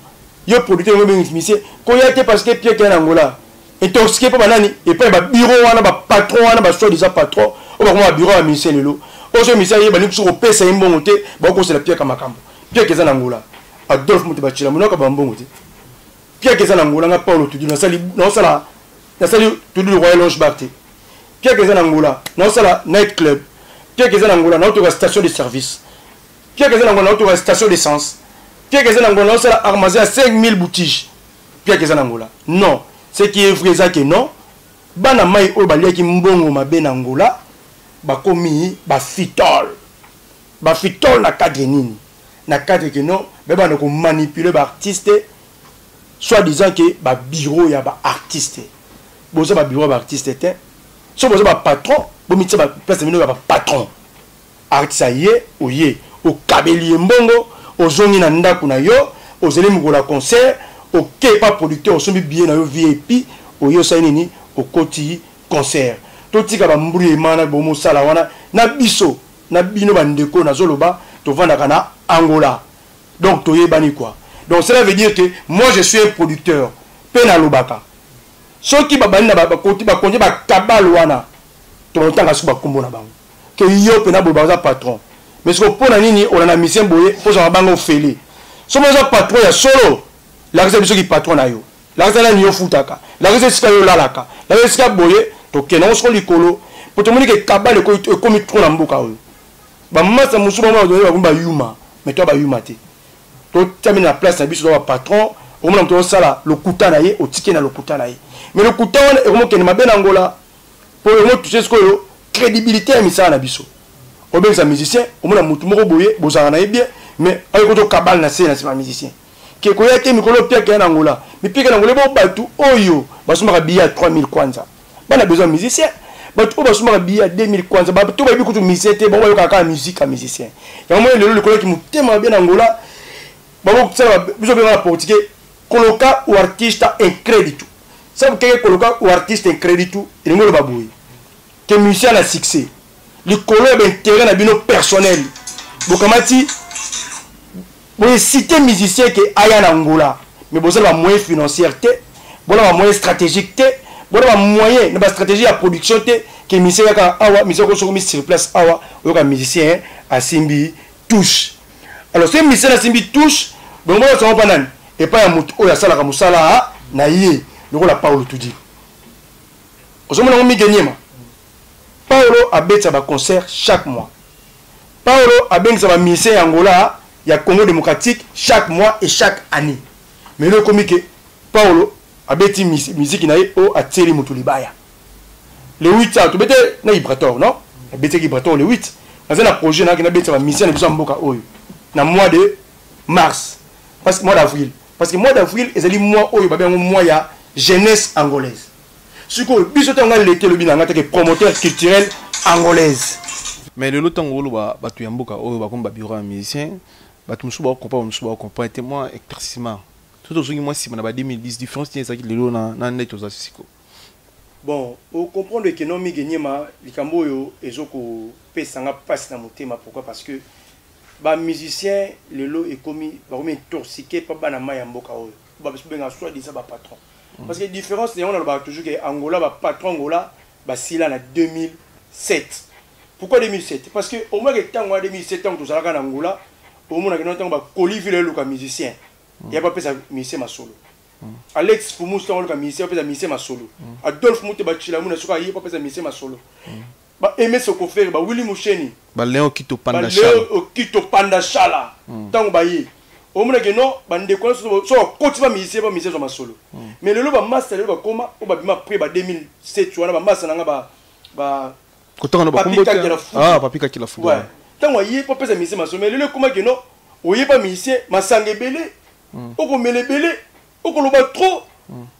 [SPEAKER 1] yo producteur mo musicien, ko yate parce que piaker en Angola. Intoxiqué par banani et puis le bureau on a patron on a soi-disant patron on va bureau à ministère lelo au ce ministère il va nous sur pesa imbongo te ba ko c'est la pierre kamakambo pierre keza nangola Adolphe Mutebachila munoka bambongo te pierre keza nangola nga Paulo tudi na sali tudi le Royal Lounge Bar te pierre keza nangola na sala night club pierre keza nangola na auto station de service pierre keza nangola na auto station d'essence pierre keza nangola na sala armazé à 5000 boutiques pierre keza nangola non. Ce qui est vrai, c'est que non. Bana mai o balia ki mbongo mabe na Angola, bakomi ba fitol. ba fitol na cadre nini na cadre que non ba na ko manipuler ba artiste soit disant que ba bureau ya ba artiste boza ba bureau ba artiste était so boza ba patron bo mitse ba place mino ba patron artiste ye oye o kabeli mbongo ozongi na ndako na yo ozeli mukola concert ok pas producteur osombi bien na yo VIP oyo sa nini okoti concert totika ba mburu emana bo mosala wana na biso na bino bandeko na zoloba to vanda kana Angola donc toyebani quoi donc cela veut dire que moi je suis un producteur pena lobaka soki babani na ba koti ba konje ba kabal wana to ntanga su ba kombo na bango que yo pena bo baza patron mais ce que pona nini on a mission boye pour ça bango fele so mo za patron ya solo la raison biso ki patron na yo la raison na ni yo futaka la raison sika yo lalaka la raison sika boye to kena on so likolo pour te montrer que kabal ko komi trop na mboka oyo ba masa musuba ma do ba yuma mais toi ba yuma te to tamina place na biso do patron au moment to sala le kuta na ye o tike na le kuta na ye mais le kuta wana e ko kena mabe na Angola pour mo toucher ce ko crédibilité ya misala na biso o be sa musicien au moment mutu moko boye bozana na ye bien mais ay ko to kabal na scène na musicien ke ko ya ke mikolo pia ke na Angola mi pia na Angola bo batu oyo basuma biya 3000 kwanza bana besoin musicien bato basuma biya 2000 kwanza bato ba bikutu musicien te bon ba yoka ka musique à musicien ya mo lelo likolo ki mutema bien na Angola babo tsala biso bien na portugais coloca o artista em crédito sabe que colocar o artista em crédito ele ngolo baboui que musicien na succès likolo ba intérêt na bino personnel bokamati bo citer musicien que aya na Angola mais bo ça moyen financier te bo la moyen stratégique te bo la moyen na ba stratégie à production te que musicien ka awa musicien ko so mis sur place awa o ka musicien a simbi touche alors ce musicien a simbi touche bon moi ça va pas nan et pas ya mutu o ya sala ka musala na ye lokola Paulo tudi ozomona ngomi genyema Paulo abetsa ba concert chaque mois Paulo abengisa ba musicien Angola ya Congo démocratique chaque mois et chaque année mais le comique Paulo abeti musique na ye o ateli mutu libaya le 8 ans to bete na Gibraltar non abeti Gibraltar le 8 na projet na beta ba musicien na biso mboka oyo na mois de mars parce que mois d'avril parce que mois d'avril ezali mois oyo ba bengo mois ya jeunesse angolaise siko biso tanga l'été le binanga que promoteur culturel angolaise
[SPEAKER 2] mais le temps ngolo ba batu ya mboka oyo ba komba bureau ya musicien batu musuba ko comprendre témoin éclaircissement tout aujourd'hui moi si on a 2010 différence c'est ça qui le na net aux siko
[SPEAKER 1] bon on comprendre que non mi genyema likambo yo ezoko pesanga passe na motema pourquoi parce que ba musicien lelo est commis ba comme intoxiqué pas bana maya mboka oyo ba benga soit disant ba patron parce que différence on a toujours que Angola ba patron Angola ba sila na 2007 pourquoi 2007 parce que au moins que tant en 2007 tant tout ça en Angola au moins que non tant ba coliver le local musicien il y a pas pesa musicien ma solo Alex Fumus tant le musicien pesa musicien ma solo Adolphe Muteba Chilamuna soka il pas pesa musicien ma solo ba aimer ce qu'on fait ba Willy Musheni
[SPEAKER 2] ba Léon Kito Panda
[SPEAKER 1] Chala ba Léon Kito Panda Chala tant ba yi au moins que non ba ndeko so coach ba musicien ma solo mais le ba master le ba koma o ba bima près ba 2007 tu wana ba master nanga ba
[SPEAKER 2] kotanga ba kombo ah papi ka kila football
[SPEAKER 1] ouais tant wa yi pas pesa musicien ma solo mais le comment que non o yi pas musicien masanga belé o ko mele belé o ko loba trop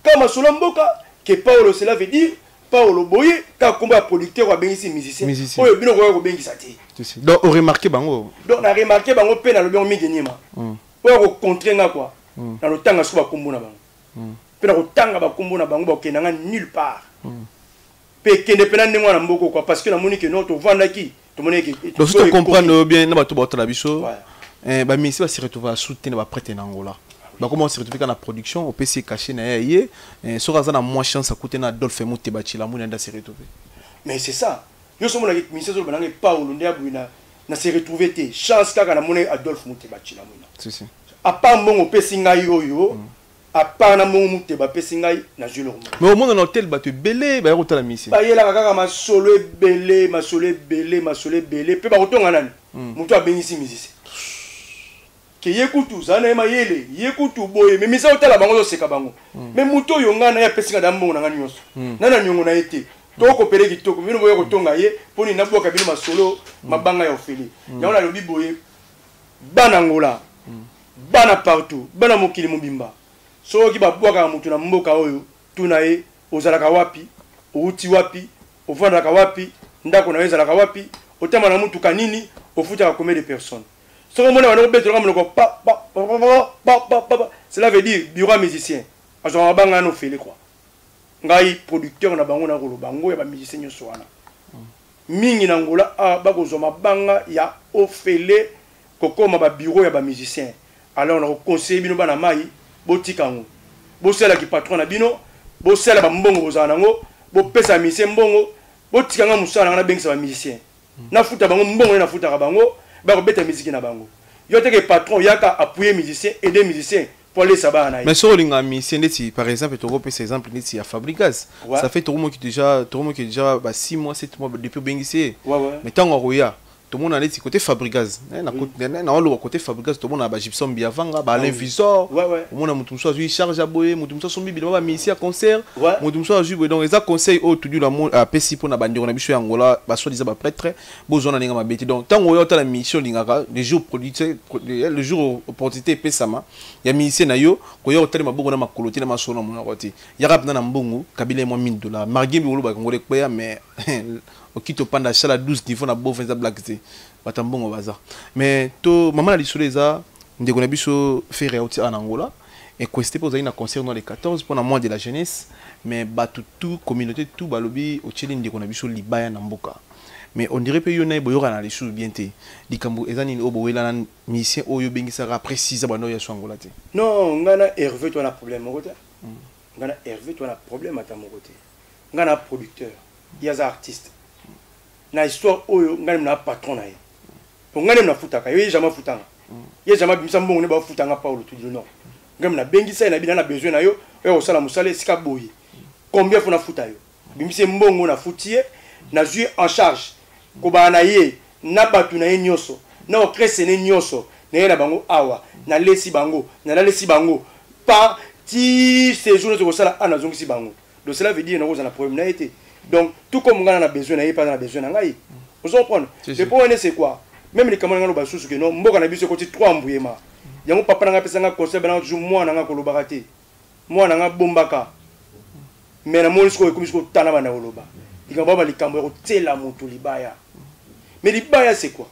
[SPEAKER 1] kama solo mboka que Paulo cela veut dire Paulo Boye ka combat producteur wa bengisi musicien oyo bino ko bengisa te
[SPEAKER 2] donc on remarqué bango
[SPEAKER 1] donc na remarqué bango pe na lobi on migenyema oyo ko contrer nga quoi na lo tanga suba kombo na bango pe na ko tanga ba kombo na bango ba kenanga nulle part pe kende pe na ndengwa na mboko quoi parce que na moni que non to vanda ki to moni que
[SPEAKER 2] donc tu comprendre bien na ba to ba to la biso ba misi va se retrouver à soutenir ba prêter na Angola ba comment se retrouver dans la production au PC caché na yé so raza na moins chance à coûter na Adolphe Muteba Chilamuna nda se retrouver
[SPEAKER 1] mais c'est ça yo so mona ki misi so bananga Paulo ndia buina na se retrouver te chance kaka na mona Adolphe Muteba Chilamuna
[SPEAKER 2] si
[SPEAKER 1] à part mon PC ngai yo à part na mon Muteba PC ngai na jeu lomo
[SPEAKER 2] mais au monde dans hôtel ba te belé ba yota la misi
[SPEAKER 1] ba yela kaka ma solo belé pe ba kotonga nani mutu abengisi musicien que yekutu zana ema yele yekutu boye mais misa otala bango seka bango mais muto yonga na ya pesinga dambo na ngani yoso nana nyongo na été toko pele kitoko bino boye kotonga ye poni na boka bino masolo mabanga ya ofeli ya ona lobi boye bana ngola bana partout bana mokili mobimba so ki ba boka mutu na mboka oyo tuna ye ozalaka wapi outi wapi ovandaka wapi ndako na ezalaka wapi otama na mutu kanini ofuta combien de personnes so ko mona wana beto ngam loko pa cela veut dire bureau musicien azo mabanga no ofeli quoi ngai producteur na bango na kolo bango ya ba musicien nyoso wana mingi na ngola bakozwa mabanga ya ofele kokoma ba bureau ya ba musicien alors on a conseillé bino bana mai botika ngo bosala ki patron na bino bosala ba mbongo bozana ngo bopesa musicien mbongo botika nga musala na bengisa ba musicien na futa bango mbongo na futa ka bango ba ko beta musique na bango yo teke patron yaka appuyer musicien aider musicien.
[SPEAKER 2] Mais sur le musicien, par exemple, tu repères exemple à Fabricaz. Ça fait tout le monde qui déjà 6 mois, 7 mois depuis Benguissé. Mais tant qu'on regarde, tout le monde a dit côté Fabricaz. Côté Fabricaz, tout le monde a Gibson Biavanga, Alain Visor. Tout le monde a mon choisi charge à boyer, mon choisi son bibi, musicien à concert. Mon choisi donc les conseils au tout du monde à Pessi pour na bande on a bichu Angola, bah soit disant prêtre, besoin na ninga mabeti. Donc tant qu'on regarde la mission lingaka, les jours producteurs, le jour opportunité pesama, il y a musicien na yo, ko yo tellement beaucoup na makoloté na masolo mon côté. Ya rap na mbongo, kabila mo $1000. Margé bi wolo ba ngole kwa mais okito panda chala 12 niveau na bovenza blackté batambongo baza mais to maman la lisoleza ndeko na biso faire outi en Angola et questé pour na concert dans les 14 pour la mois de la jeunesse mais batu tout communauté tout balobi otcheli ndeko na biso libaya na mboka mais on dirait que yona boyoka na les choses bien té likambo ezani obowela na mission oyo bengisa préciser bano ya Angola té
[SPEAKER 1] non ngana Hervé toi na problème mon côté ngana Hervé toi na problème à mon côté ngana producteur il y a des artistes na histoire oyo ngani na patron na ye po ngani na futaka yo jamais futanga ye jamais bimisa mbongo ne ba futanga Paulo tout dit non ngami na bengisa na bina na besoin na yo yo sala musale sika boye combien faut na futa yo bimisa mbongo na futie na jui en charge ko ba na ye na batu na ye nyoso na o krese ne nyoso na ye na bango awa na lesi bango na la lesi bango pa ti séjour ko sala ana zongisi bango donc cela veut dire na ko na problème na été. Donc, tout comme on a besoin, on a besoin de vous comprenez? Le problème c'est quoi? Même les camarades ont besoin de nous, on a besoin de 3 embrouillements. Il y a un papa qui a fait un conseil, moi, on a collaboré. Moi, on a bombaka. Mais on a dit que on a tana il y a les camarades qui ont moto libaya. Mais libaya c'est quoi?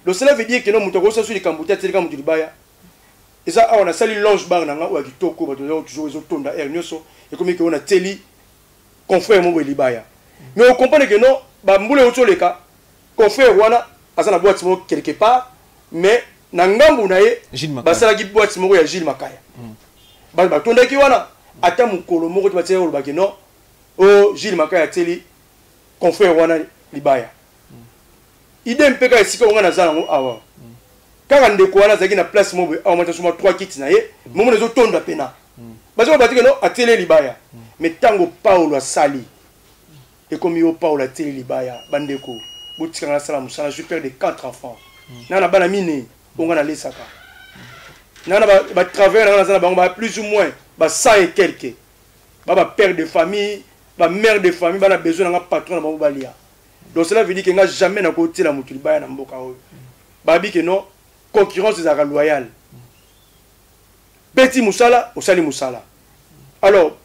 [SPEAKER 1] Donc cela veut dire que nous avons sur les camarades qui ont moto libaya. Et ça, on a sali longe bar nanga ou kitoko, ba toujours les autres air nyoso et comme on a teli confrère mo libaya. Mais on comprend que non, bah mboule auto le cas, confrère wana azana boîte mo quelque part, mais na ngambu na ye, bah ça la gi boîte mo ya Gilles Makaya. Bah tonda ki wana ata mukolo moko tu batse ba que non, oh Gilles Makaya teli confrère wana libaya. Idem peka esika wana zana ngo awa. Kaka ndeko wana zaki na place mo awa mata suma 3 kits na ye, mo na zo tonda pena. Bah ça ba que non ateli libaya. Mais tango Paulo asali et comme yo Paulo ateli libaya bandeko botika na sala musala je perds de 4 enfants nana bana mine onga na lesaka nana ba travers na sala bango ba plus ou moins ba 100 et quelques ba père de famille ba mère de famille ba na besoin na patron na bango balia donc cela veut dire que nga jamais na côté la mutu libaya na mboka oyo ba bi que non concurrence est loyale petit musala osali musala alors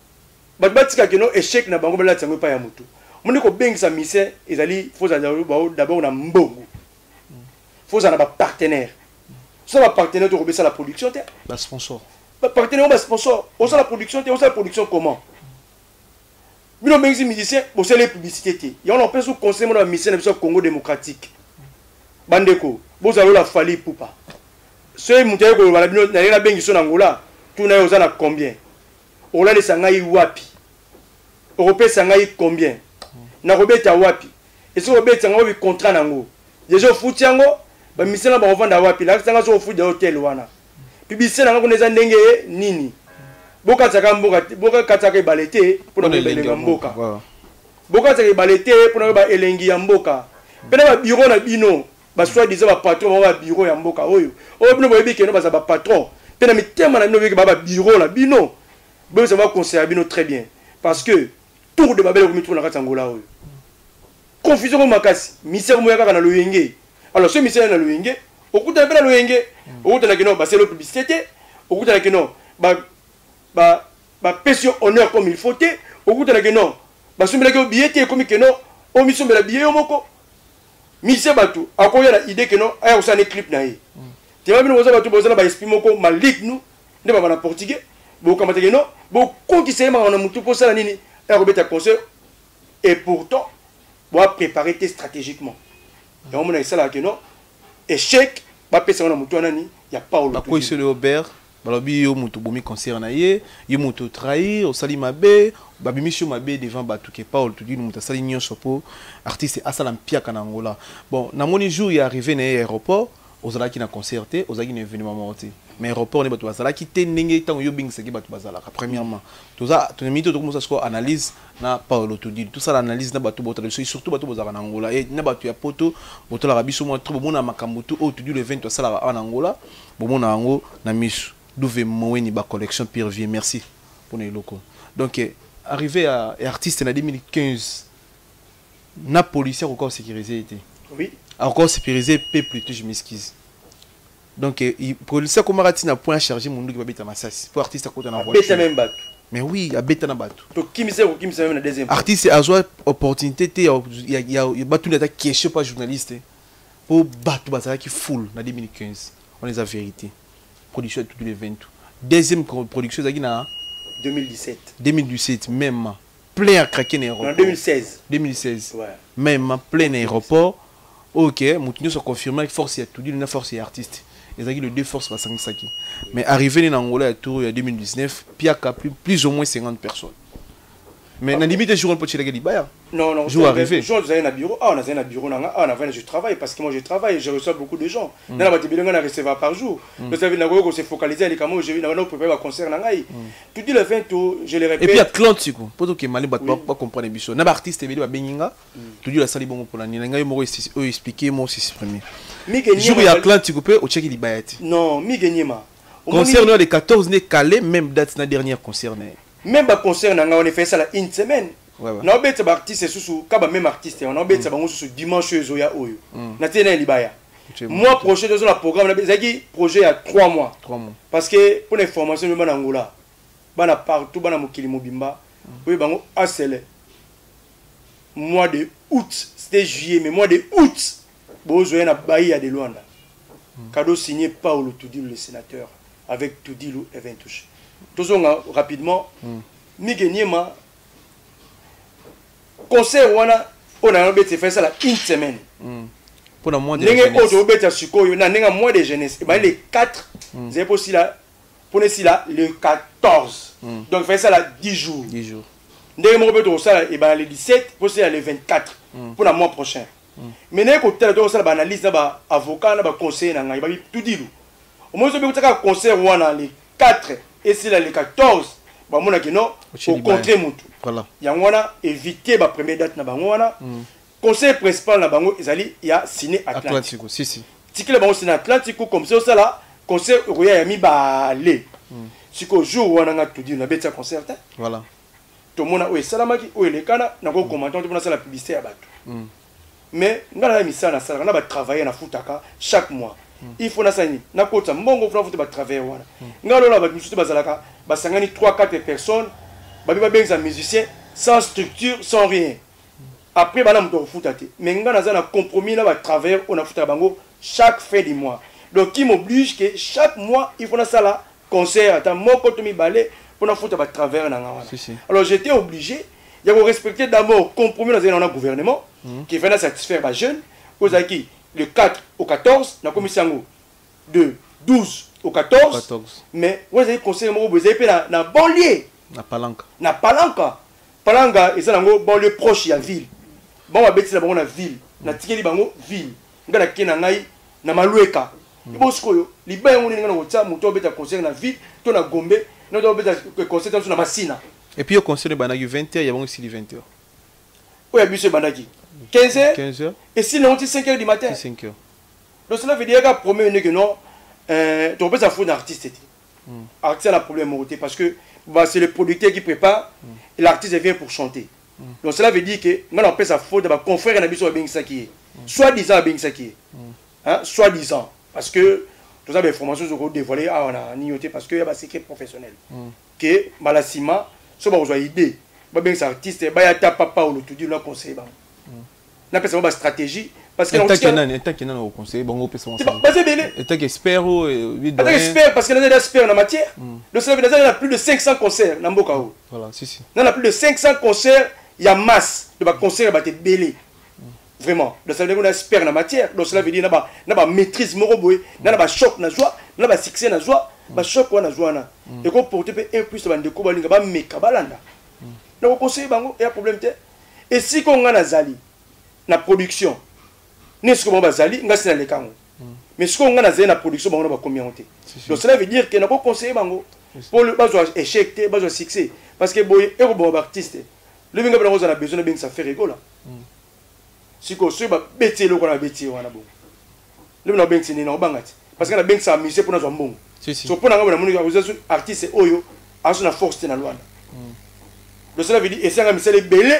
[SPEAKER 1] batika que non échec na bango bala tsango pa ya mutu moni ko bengisa mise ezali faut d'abord na mbongo faut na ba partenaire so ba partenaire to robesa la production te
[SPEAKER 2] ba sponsor
[SPEAKER 1] ba partenaire ba sponsor on la production te on la production comment bino bengisi musicien bo c'est les publicités te ya on pense au conseil mo na musicien na Congo démocratique bandeko bo za la fali pupa so mutaye ko bala bino na bengiso na ngola tu na yo za na combien ola le sangai wapi européen sangai combien na robeta wapi et so robeta ngo bi contrat nango yezo futi yango ba misela ba vanda wapi la sanga so futi hotel wana publicité nango kuneza ndenge nini boka tsaka mboka boka kataka balete pour na belenga mboka boka tsaka balete pour na ba elengi ya mboka pena ba bureau na bino ba soit disant ba patron ba bureau ya mboka oyo o bino boyebi ke no ba za ba patron pena mitema na bino bi ba bureau na bino. Bon, ça va conseiller bino très bien parce que tour de babel comme na Angola oyo confusion makasi misère moya kaka na loyenge alors ce misère na loyenge okuta na loyenge okuta na kino ba c'est le publicité okuta na kino ba pesio honneur comme il faut te okuta na kino ba sumbela ke billet comme kino o misumbela billet yo moko misère batu akoya na idée kino aya usane clip na ye te ba bino boza batu boza na ba esprit moko malik nous nde ba na portugais bo kamata kino bo konki ma na mutu pour ça nini aya robeta conseil et pourtant bo préparer stratégiquement donc on a ça là kino échec ba pesa na mutu nani ya Paulo
[SPEAKER 2] ba ko le Aubert balobi yo mutu bomi concert na ye yo mutu trahir au sali mabe ba bimisho mabe devant batu ke Paul tu dis mutu sali nyonso po artiste asala mpiaka na Angola bon na moni jour ya arrivé na aéroport ozala ki na concerté ozaki na événement monté mais aéroport ne batu bazala ki te ndenge tango yo bing seki batu bazala premièrement toza tonemi to commence à analyse na Paulo tu dis tout ça l'analyse na batu botala surtout batu bozala na Angola et na batu ya poto botala rabiso mo trop mona makambutu o tu dis le 20 to sala en Angola bomona ango na misu douve moeni ba collection Pierre Vieux merci pour les locaux donc arrivé à artiste en 2015 na policier encore sécurisé était
[SPEAKER 1] oui
[SPEAKER 2] encore sécurisé peu plutôt je m'excuse donc policier comme ratina point charger mon qui va beta massas pour artiste à côté na
[SPEAKER 1] voiture beta même bateau
[SPEAKER 2] mais oui à beta na bateau
[SPEAKER 1] to kimisa même na deuxième
[SPEAKER 2] artiste a joué opportunité il y a bateau d'attaque question pas journaliste pour bateau bazala qui full na 2015 on les a vérité production tous les 20 deuxième production zaki na
[SPEAKER 1] 2017
[SPEAKER 2] même plein à craquer dans l'aéroport.
[SPEAKER 1] En
[SPEAKER 2] 2016
[SPEAKER 1] ouais.
[SPEAKER 2] Même plein aéroport ok moutinho se confirmer que force tout dit une force et artiste et zaki le deux forces va saki mais arrivé en Angola à tour en 2019 piaka plus ou moins 50 personnes mais na limite jour on peut tirer libaya
[SPEAKER 1] non
[SPEAKER 2] jour arrivé
[SPEAKER 1] jour vous avez un bureau on a un bureau je travaille parce que moi je travaille je reçois beaucoup de gens dans la batibile on a recevoir par jour vous savez na go se focaliser les comment je vais na préparer un concert na ngai tout dit le 20 je le répète
[SPEAKER 2] et puis Atlantique pour que mali pas comprendre biso na artiste beli ba beninga tout dit la sali bongo pour la nina ngai mo expliquer moi s'exprimer jour ya Atlantique peut au check libaya
[SPEAKER 1] non mi genyema
[SPEAKER 2] concert le 14 né calé même date na dernière concert
[SPEAKER 1] même ba concert na on a fait ça la une semaine na obeta ba artiste susu ka ba même artiste on obeta bango susu dimanche ezoya oyo na tena libaya mois prochain dans la programme na zaki projet à 3 mois parce que pour l'information même en Angola bana partout bana mokili mobimba oui bango asele mois de août c'était juillet mais mois de août bozoya na Bahia de Luanda cadeau signé Paulo Tudilo le sénateur avec Tudilo et Ventouche toujours rapidement Migeniema concert wana on a fait ça la une semaine
[SPEAKER 2] pour la mois de jeunesse
[SPEAKER 1] de jeunesse et ben les 4 c'est possible là pour le 14 donc fait ça là 10 jours ndenge mo beto ça et ben le 17 pour le 24 pour le mois prochain mais n'est ko tela to ça ba analyse na ba avocat na ba conseiller na ngai ba tout dilu au moins so be ko concert wana les 4 et c'est là le 14 ba mona que non au contre mutu
[SPEAKER 2] voilà
[SPEAKER 1] yangwana éviter ba première date na bango wana conseil principal na bango ezali ya signé Atlantique
[SPEAKER 2] si
[SPEAKER 1] tikile bango signé Atlantique comme ça là conseil roya ya mi ba le siko jour wana nga tout dit na betia concert
[SPEAKER 2] voilà
[SPEAKER 1] to mona o salamaki o elekana na ko commenter to na ça la publicité ya bato mais ngala misana sala na ba travailler na futaka chaque mois il faut na sani na kota mbongo faut ba travailler wana ngalo la ba misusu bazalaka ba sangani 3-4 personnes ba bi ba benza musicien sans structure sans rien après bana mto futate mais ngana za na compromis na ba travailler on a futa bango chaque fin du mois donc qui m'oblige que chaque mois il faut na sala concert ata moko to mi balé pour na futa ba travailler na ngana alors j'étais obligé il faut respecter d'abord compromis dans le gouvernement qui fait satisfaire les jeunes qui le 4 au 14 na commission de 12 au 14 mais vous avez conseillé vous avez na banlieue na Palanga et ça na banlieue proche ya ville bon va beti na bango na ville na tikeli bango ville ngana kena ngai na Malueka boskoyo libaya ngoni ngana wotsa muto beta conseil na ville to na Gombe na to beta conseil na Masina.
[SPEAKER 2] Et puis au conseil de Banagi 20h, il y a aussi 20h.
[SPEAKER 1] Oui, il y a Banagi 15h. Et si non, c'est 5h du matin.
[SPEAKER 2] 5h.
[SPEAKER 1] Donc cela veut dire que premier que non, tu peux faire un artiste. Artiste a un problème parce que c'est le producteur qui prépare et l'artiste vient pour chanter. Donc cela veut dire que on appelle ça faute de confrère na biso bengisaki. Soit disant bengisaki. Hein, soit disant parce que tout ça des informations sont dévoilées on a nioté parce que y a des secrets professionnels. Que malasima so ba ozo idée ba bengisa artiste ba ya ta papa ou le tout dit le conseil ba. Na pesa ba stratégie parce que
[SPEAKER 2] on tant au conseil bon pesa on.
[SPEAKER 1] Basé belé.
[SPEAKER 2] Et tant expert ou
[SPEAKER 1] expert parce que là des experts en matière. Donc ça veut dire qu'il y a plus de 500 concerts dans Mboka.
[SPEAKER 2] Voilà, si.
[SPEAKER 1] On a plus de 500 concerts, il y a masse de concerts ba te belé. Vraiment. Donc ça veut dire qu'on a expert en matière. Donc cela veut dire na ba maîtrise moroboy, na ba choc na joie, na ba succès na joie, ba choc na joie na. Et qu'on porter pe un plus ba ndeko ba linga ba meka balanda. Na ko conseiller bango il y a problème te. Et si qu'on a zali na production n'est-ce que bon zali ngasi na lekango. Mais si qu'on a zali na production bango na ba combien honte. Donc cela veut dire que na ko conseiller bango pour le besoin échec te, besoin succès parce que boy et bon artiste. Le binga ba a besoin de bien ça faire rigolo. Si ko so ba beti lo ko na beti wana bo le na bengi ni na obangati parce que na bengi sa musée pour na zo mbongo so pour na ngaba na moni ka uza artiste oyo aso na force na Luanda le cela veut dire et ça misele belé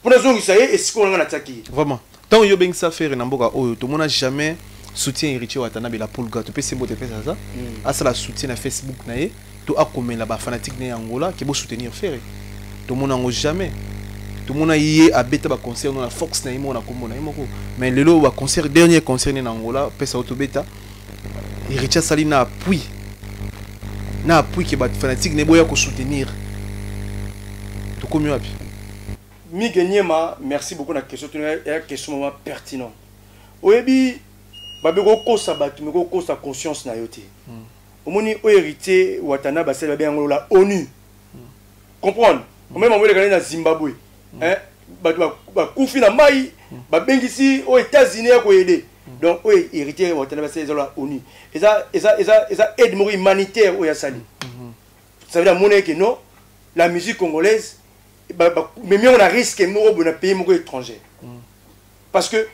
[SPEAKER 1] pour na zo ngisa ye et si ko na taki
[SPEAKER 2] vraiment tant yo bengi sa faire na mboka oyo to mona jamais soutien héritier Watanabe la Pulga to pese mbote pesa ça asa la soutien na Facebook na ye to akomela ba fanatique na Angola qui bo soutenir faire to mona ngo jamais tout le monde a eu à bêta ba concert dans la Fox na imo na kombo na imo mais lelo ba concert dernier concert en Angola pesa auto bêta Richard Salina appui que ba fanatique ne boya ko soutenir to komi wapi
[SPEAKER 1] mi genyema merci beaucoup na question tu na question moment pertinent oyebi ba beko ko sabatu me ko sa conscience na yote omoni o hérité Watanabe basel ba bien la ONU comprendre même on veut na Zimbabwe hein ba kufi na mai ba bengisi aux États-Unis ko aider donc o héritier Watanabe c'est la ONU et ça aide humanitaire au yasali ça veut dire monnaie que non la musique congolaise mais on a risqué moro dans pays moko étranger parce que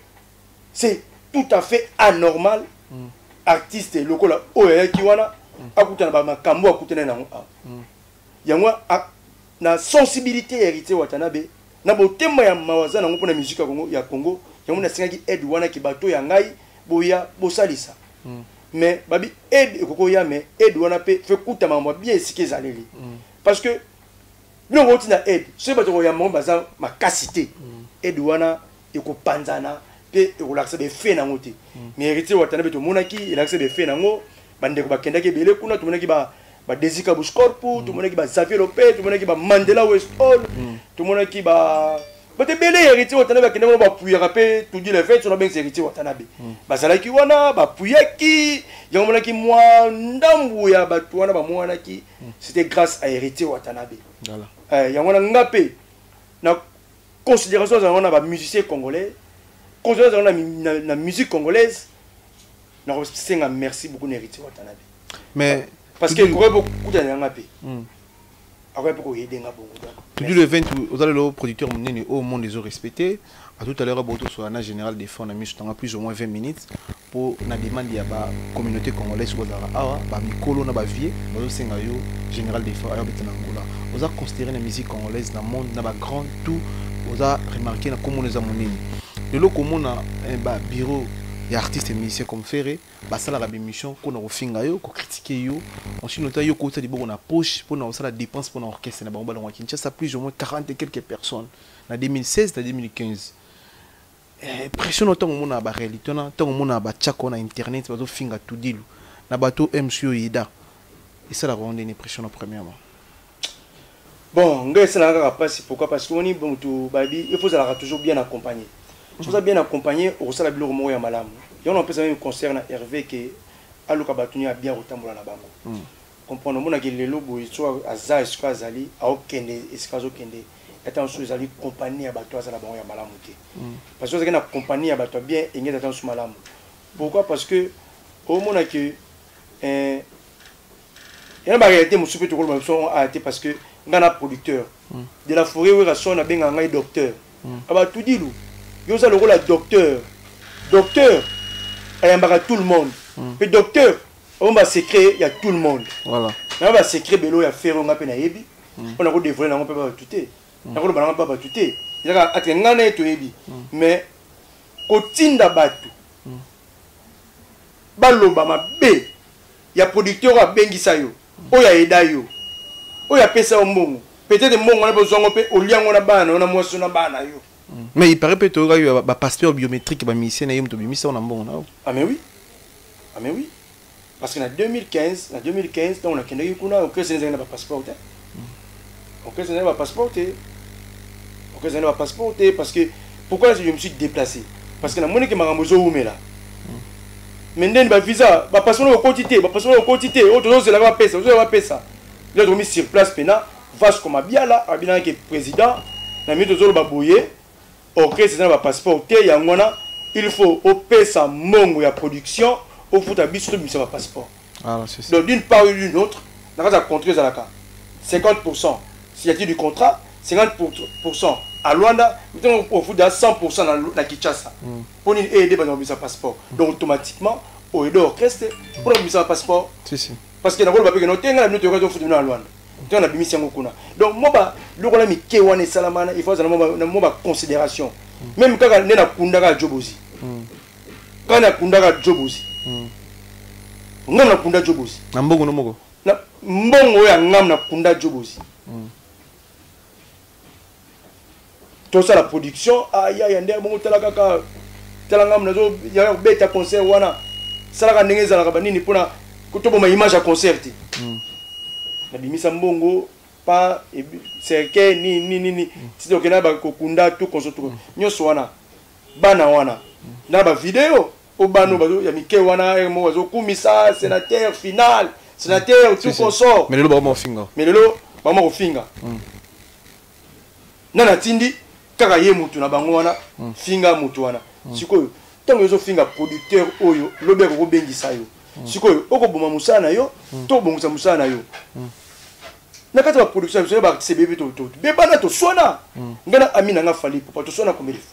[SPEAKER 1] c'est tout à fait anormal artiste lokola o ki wana akutana ba makambo akutana na yangwa na sensibilité héritier Watanabe na botemba ya mawaza na ngopona musique ya Congo yamuna singaki aide wana ki bato ya ngai boya bosalisa mais babi aide ekoko ya mais aide wana pe fait kuta mambo bien esike zaleli parce que nous on tina aide ce bato ya mambo baza makasité aide wana ekopanzana pe ekolakisa be fait na ngote mais héritier Watanabe to monaki elakisa be fait na ngo bande ko bakendaki belé kuna to monaki ba Desika Bushkorpu, tout le monde qui va Xavier Lopez, tout le monde qui va Mandela West Hall, tout le monde qui va. Mais t'es belé héritier Watanabe qui ne va pas pouiller rapper, tout dit les fêtes, on a bien héritier Watanabe. Basala qui wana, ba pouiller qui, y a un qui moi ndambouya, ba tuana ba moi qui, c'était grâce à héritier Watanabe. Voilà. Y a un ngapé, na considération de on a ba musicien congolais, considération on a la musique congolaise, na remercie merci beaucoup héritier Watanabe.
[SPEAKER 2] Mais
[SPEAKER 1] parce que beaucoup de gens
[SPEAKER 2] tu dis le 20 vous allez le producteur au monde les ont respecté à tout à l'heure boto sur un général des fonds on a plus ou moins 20 minutes pour na demande ya ba communauté congolaise ko zara awa ba mikolo na ba vie ba senga yo général des fonds ayo betana Angola vous a considéré la musique congolaise dans monde na ba grand tout vous a remarqué na comment les amonini de lo comment na ba bureau et artistes et musiciens comme Ferré, bah ça la émission qu'on a refinga yo, qu'on critique yo, on chine nota yo côté de bon na poche pour na ça la dépense pour na orchestre na bamba dans Kinshasa plus ou moins 40 et quelques personnes en 2016 à 2015. Pression autant on a ba réalité na tant on a ba tchako na internet bazo finga tout dilu na bato MCO Ida et ça la rendre une pression premièrement.
[SPEAKER 1] Bon, ngai ça la passe pourquoi parce qu'on est bon tout baby, il faut ça toujours bien accompagner. Je vous ai bien accompagné au Sala Bilo Moya Malam. Il y a un peu de concert à Hervé qui a le Kabatuni a bien autant la banque. Comprendre mon que les lobos soit à Za Esquazali, à Okende, Esquazo Kende, et en sous ali compagnie à Bato à la Banque Malam. Parce que c'est une compagnie à Bato bien et n'y a pas Malam. Pourquoi? Parce que au moment que il y a une réalité, mon super tour a été parce que on a un producteur de la forêt où on a bien un docteur. Ah tout dit nous. Yo ça le rôle de docteur il y a tout le monde mais docteur on va secret il y a tout le monde
[SPEAKER 2] voilà
[SPEAKER 1] on va secret belo il y a faire on a peine yebi on a redévoilé on peut pas tout on a pas tout yaka ate ngana eto yebi mais kotinda batu baloba mabe ya producteur abengisa yo oya eda yo oya pesa yo mbongo peut-être mbongo na besoin pe oliango na bana na mwaso na bana yo
[SPEAKER 2] mais il paraît peut-être que yo ba passeport biométrique ba mission na yo mto bimisa na mbongo na.
[SPEAKER 1] Ah mais oui parce que en 2015 donc on a kendu kuna on que c'est un passeport on que c'est un passeport parce que pourquoi je me suis déplacé parce que la monnaie que marambozo oumela maintenant ba visa ba passeport au quantité autre chose c'est la pesa là on mis sur place pena vache comme abiala abina que président na mi tozolo ba boyer OK c'est un passeport ya ngona il faut au pesa mongo ya production au foot à biso mi ça passeport donc d'une part ou d'une autre na ka contrat za la ka 50% signature du contrat 50% à Luanda, on fout à 100% dans la Kinshasa. Pour nous aider à avoir un passeport. Donc automatiquement, on aide l'orchestre pour avoir un passeport. Parce que nous avons fait dans Luanda. Donc moi, il faut avoir considération. Même quand on a Kundara Jobozi. Quand on a Kundara Jobozi. On a Kundara Jobozi.
[SPEAKER 2] Mbongo
[SPEAKER 1] ya ngam Kundara Jobozi. Tout ça la production aya yande bongo tala kaka tala ngam nazo ya beta concert wana sala ka ndenge zala ka banini pona kutobo ma image à concert na bimisa mbongo pa serke ni sito kena ba kokunda tout konsoto nyoso wana bana wana na ba video o bano bazo ya mike wana mo bazo kumisa sénateur final sénateur tout consort
[SPEAKER 2] mais le ba mo finga
[SPEAKER 1] nana tindi kaka ye mutu na bango wana finga mutu wana sikoyo tango zo finga producteur oyo lobe ko bengisa yo sikoyo okoboma musana yo to bongusa musana yo na kati ba production so ba CBB to bebana to sona ngana amina nga fali pour to sona komelifu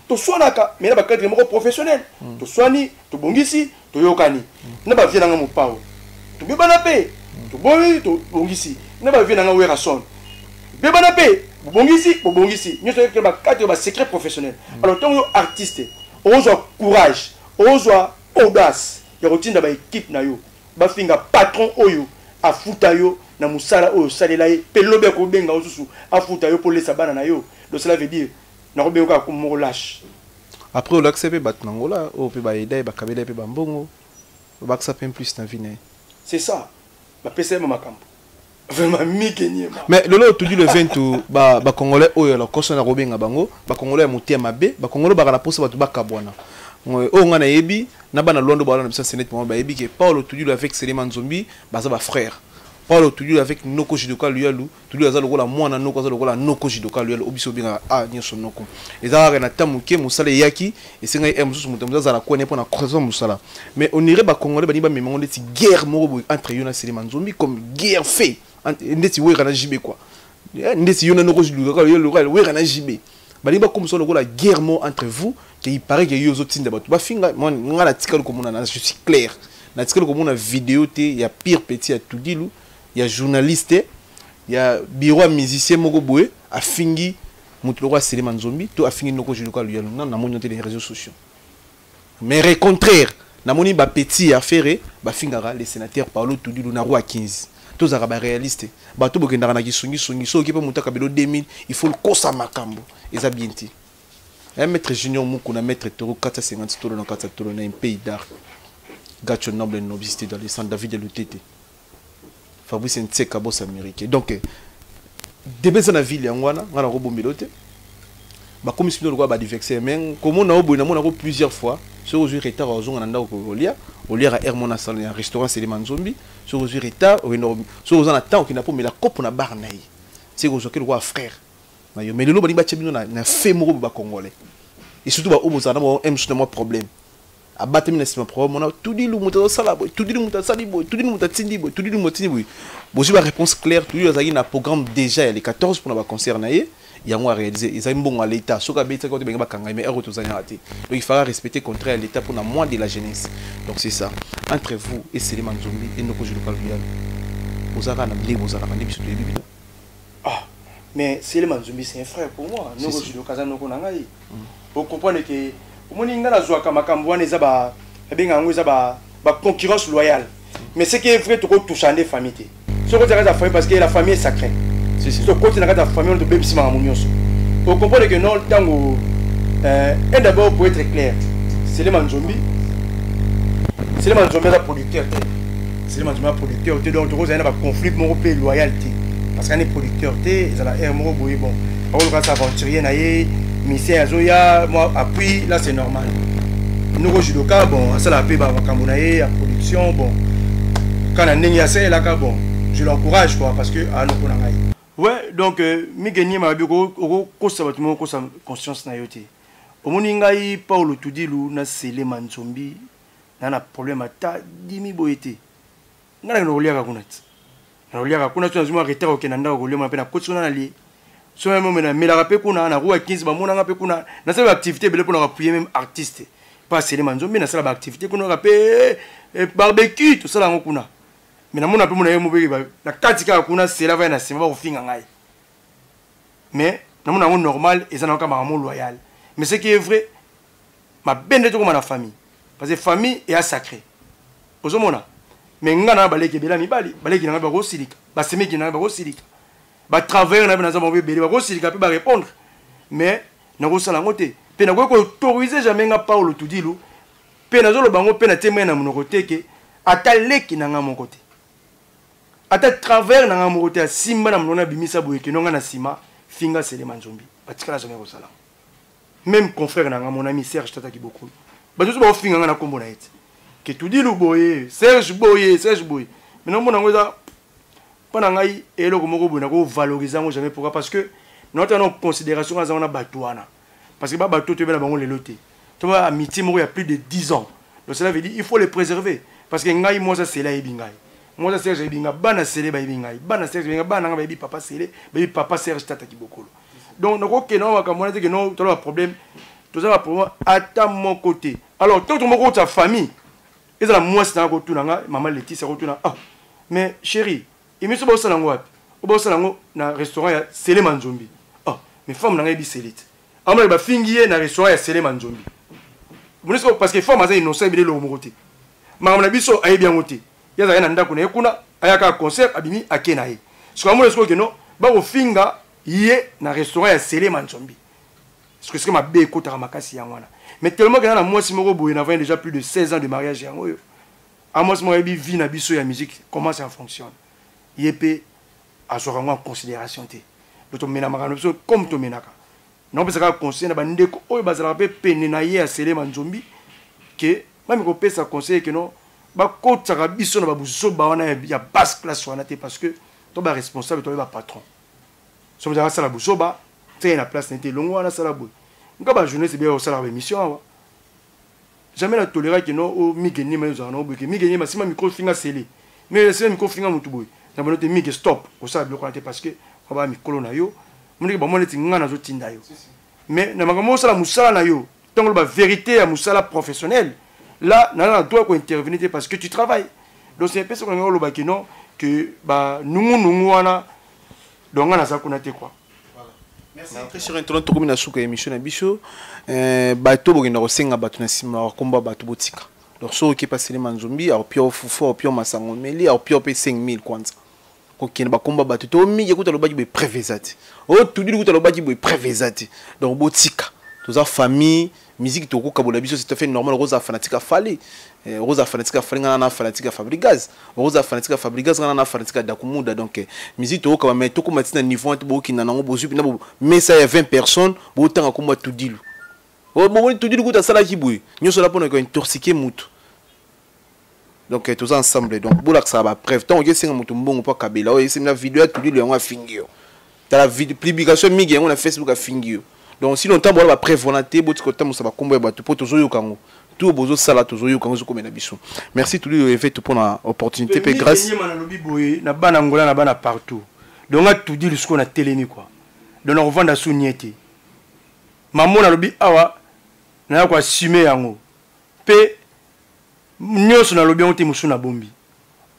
[SPEAKER 1] to sona ka mais na ba cadre moko professionnel to swani to bongisi to yokani na ba viena nga mopao to bebana pe to boyi to bongisi na ba viena nga wera son bebana pe bongisi nous sommes ba cadre ba secret professionnel alors tant artiste on a courage on a audace ya rotinda ba équipe na yo ba finga patron oyo afuta yo na musala oyo salela ye pelobe ko benga osusu afuta yo pour les sabana na yo donc cela veut dire na ko benga ko mo lâche
[SPEAKER 2] après on l'accepte bat nangola o pe ba ida ba kabela pe ba mbongo ba accepter plus na vie.
[SPEAKER 1] C'est ça ba pesa makambo vraiment mikenya
[SPEAKER 2] mais lolo tout dit le 20 tout ba congolais oyo la koso na robenga bango ba congolais mutia mabe ba congolais ba na posa ba kabwana o ngana yebi na bana londo ba na bisa senet pour ba yebi que Paulo tout dit avec Seleman Zombi baza ba frère Paulo tout dit avec Noko Jidoka Luyalu tout dit azalo kola mwana Noko azalo kola Noko Jidoka Luyalu obiso binga nyoso Noko ezara na tamuke musala yaki esenga emsusu mutamza za na kone pona croisement musala mais on irait ba congolais ba ni ba memongo ndeti guerre moko entre yo na Seleman Zombi comme guerre fait ndeti wera na jibe quoi ndeti yona Noko Jidoka Luyalu wera na jibe bali ba comme ça la guerre entre vous qu'il paraît que yo zo tinda batu ba finga ngala tikalo komona na je suis clair na tikalo komona vidéo te ya pire petit à tout dilu ya journaliste ya bureau musicien moko boye a fingi mutu roi Seleman Zombi to a fingi Noko Jidoka Luyalu na monter les réseaux sociaux mais au contraire na moni ba petit affaire ba fingara les sénateurs Paulo tout dilu na roi 15 tous les réalistes bato bokenda na kisungi so ki pe mutaka belo 2000 il faut le kosa makambo eza bienti un maître junior muku na maître toro 450 tolo na 4 tolo na un pays d'art gacho noble nobilité dans les centres David de l'UTT Fabrice Ntseka boss américain donc débeza na ville yangwana ngana ko bombelote ba commission de ba diverser mais comme on a obo na mona ko plusieurs fois sur aujourd'hui retard ozonga na ndako au lieu à Hermona Salon un restaurant Seleman Zombi sur aujourd'hui retard au énorme sur ozana temps qui n'a pas mais la coupe na bar naï c'est aujourd'hui le roi frère mais le lobo ni ba tchebino na fait moko ba congolais et surtout ba obo zana mo m sur moi problème a battre mina c'est problème on a tout dit lu muta sala boy tout dit lu muta sali boy tout dit lu muta tindi boy tout dit lu motini boy bon j'ai la réponse claire tout dit na programme déjà les 14 pour na ba concert naï il y a moi réalisé ils ont bon à l'état soka beta ko benga bakanga mais euro tozanya ati donc il faudra respecter contraire l'état pour la moins de la jeunesse donc c'est ça entre vous et Seleman Zombi et Noko Jidoka Luyalu ozaka na mli ozaka na biso to bibi
[SPEAKER 1] mais Sélé Manzombi c'est un frère pour moi. Nous je l'occasion nous connaissons. Vous comprenez que au moins ngana zoaka makambo wana eza ba benga ngo eza ba concurrence loyale. Mais ce qui est vrai, tu peux toucher des familles. Ce que tu as la famille parce que la famille est sacrée. Si tu as la famille, on te peut pas vous comprenez que non, tango et d'abord pour être clair, c'est les Manzombi. C'est les Manzombi la producteur. C'est les Manzombi la producteur. Donc tu as un conflit mon loyauté parce qu'on est producteur. Ils ont la air bon. Par contre, aventurier naïe, mission azoya, moi appui, là c'est normal. Nous judoka bon, ça la paix ba kamunaye à production bon. Quand on est assez là bon, je l'encourage quoi parce que ah non ouais donc mi gagner ma biko ko sabatimo ko conscience na yote. Omoningai Paulo Tudilu na Sélé Manzombi na problème ata dimi boyete. Ngana no liaka kunat. Na liaka kuna tu nazuma retard au Canada au lieu na kotsona na li. So même na me la rapé kuna na roi 15 ba mona ngape kuna na cette activité bele pour appuyer même artiste. Pas Sélé Manzombi na cette activité kuna rapé barbecue tout ça là kuna. Mais na mona pe mona yemo beki ba na katika kuna Sélé va na sima ba ofinga ngai. Mais na mona ngo normal et ça na ka maramo loyal. Mais ce qui est vrai ma bende to comme na famille parce que famille est sacrée. Ozomona. Mais ngana baleki bela mibali baleki na ba ko silika ba semeki na ba ko silika ba travers na za ba beli ba ko silika pe ba répondre. Mais na ko sala ngote pe na ko autoriser jamais nga Paulo Tudilu pe na zo lo bango pe na témoin na monoko teke ataleki na nga mon côté. Ata travers na nga mon côté simba na mona bimisa boyeke no nga na sima finga Sélé Manzombi. Batikala jamais ko sala. Même confrère na nga mon ami Serge Tataki beaucoup. Ba zo ba finga nga na kombo na ete. Que Tudilu boye, Serge boye. Mais non mon ngoza pana ngai eloko moko boye na ko valoriser ngo jamais pourquoi parce que notre en considération as on a batouana. Parce que ba bateau te bela bango leloté. Tu vois amitié moko il y a plus de 10 ans. Donc cela veut dire il faut les préserver parce que ngai moi ça c'est là ebingai. Moi ça Serge ebinga bana Sélé ba ebingai. Bana Serge ebinga bana nga ba ebi papa Sélé, ba ebi papa Serge Tataki beaucoup. Donc nako ke non wakamona te que non tu as un problème. Tout ça va pour à mon côté. Alors tout mon côté ta famille. Et ça moi c'est encore tout nanga maman Laetitia retourne ah mais chérie il me so ba salango wapi ba salango na restaurant ya Sélé Manzombi ah mais femme nanga bi Sélite amala ba fingiye na restaurant ya Sélé Manzombi vous savez parce que femme aza innocent bi le mokote maman na biso ayi bien ngote ya za na ndako na ekuna ayaka concert abimi akena ye so amona so que non ba ko finga yé na restaurant ya Sélé Manzombi parce que ma bé ekota makasi ya ngwana. Mais tellement que moi si moko boye n'avait déjà plus de 16 ans de mariage yango yo. Amos mo ebi vie na biso ya musique comment ça fonctionne. Yepé azoranga en considération té. L'autre mena makano biso comme to menaka. Non parce que conseil na bandeko oyo bazala pe pene na ye ya Sélé Manzombi que même ko pesa conseil que non ba kotaka biso na ba buso ba wana ya basse classe wana té parce que to ba responsable to ba patron. Somme za sala buso ba té na place n'était longo wana sala boy. Ngaba journée c'est bien au salaire émission jamais la tolérer que non au migeni mais on a que migeni mais si ma micro finga Sélé mais c'est micro finga mutuboy na bonote mig stop au ça bloquer parce que on va micro na yo mon que ba mon eti ngana zo tinda yo mais na makamo sala musala na yo tant la vérité à musala professionnel là na doit ko intervenir parce que tu travailles donc c'est un peu ce qu'on a que non que ba nungu wana donc ngana za kunate quoi.
[SPEAKER 2] Merci. Très cher internet to komina suka émission na biso bato bokenda ko senga bato na sima komba bato botika. Donc so ki pa Sélé Manzombi au pio fufu au pio masango meli au pio pe 5000 kwanza. Ko kenda ba komba bato to mi yekuta lo baki be prévezati. O tudi lo lo baki be prévezati. Donc botika. Toza famille musique to ko kabola biso c'est tout fait normal rosa fanatique fallait. Rosa fanatique fallait ngana fanatique Fabrigaz. Rosa fanatique Fabrigaz ngana fanatique Dakumuda donc musique to ko mettre ko matina niveau to boki na ngo bozu na bo mais ça y a 20 personnes bo tanga ko ma tudilu. O mo tudilu ko ta sala kibui. Nyoso la pona ko intoxiquer mutu. Donc tous ensemble donc bola que ça va bref tant que c'est un mutu mbongo pa kabela o c'est une vidéo tudilu ngo fingio. Ta la vidéo publication migi ngo na Facebook a fingio. Donc si longtemps on va prévolonté botiko tamu ça va combo ba to poto zo yokango tout bozo sala to zo yokango zo komena biso merci tout le fait pour la opportunité pe grâce
[SPEAKER 1] ni mana lobi boye na bana ngola na bana partout donc a tout dit ce qu'on a télémi quoi donc on vend à souniété maman na lobi awa na ko assumer yango pe nyoso na lobi on te musuna bombi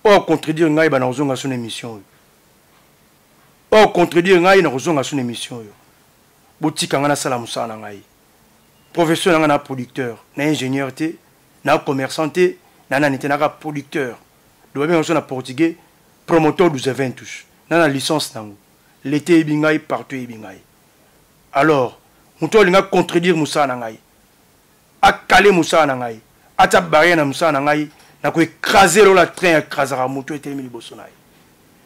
[SPEAKER 1] o contredire ngai bana ozonga son émission o contredire ngai na kozonga son émission yo botika nga na sala musala ngai professeur nga na producteur na ingénieur te na commerçant te na nani te na ka producteur do ba bien na portugais promoteur 12 eventos na licence nango l'été ebingai partout ebingai alors muto linga contredire musala ngai akale musala ngai ata barrière na musala ngai na ko écraser la train écrasera muto etelemi liboso nai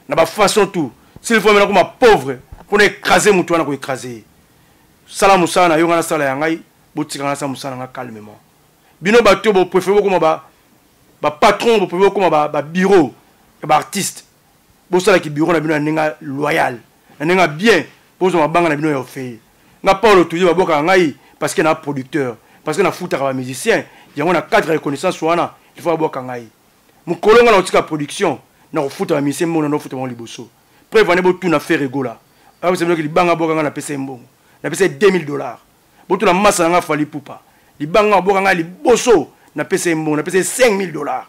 [SPEAKER 1] na ba façon tout s'il faut maintenant comme pauvre pour écraser muto na ko écraser sala musala na yo ngana sala ya ngai botika ngana sala musala nga calmement bino bato bo préférez comme ba patron bo préférez comme ba bureau ba artiste bo sala ki bureau na bino na loyal na bien pour zo banga na bino yo fait nga Paulo tuye ba boka ngai parce que na producteur parce que na futa ba musicien yango na cadre reconnaissance wana il faut boka ngai mukolonga na otika production na futa ba musicien mona no futa mo liboso prévane bo tout na faire rigola alors c'est vrai que libanga boka nga na pesa mbongo na pesa $2000 bo tout na massa nga fali pupa libanga boka nga liboso na pesa mbongo na pesa $5000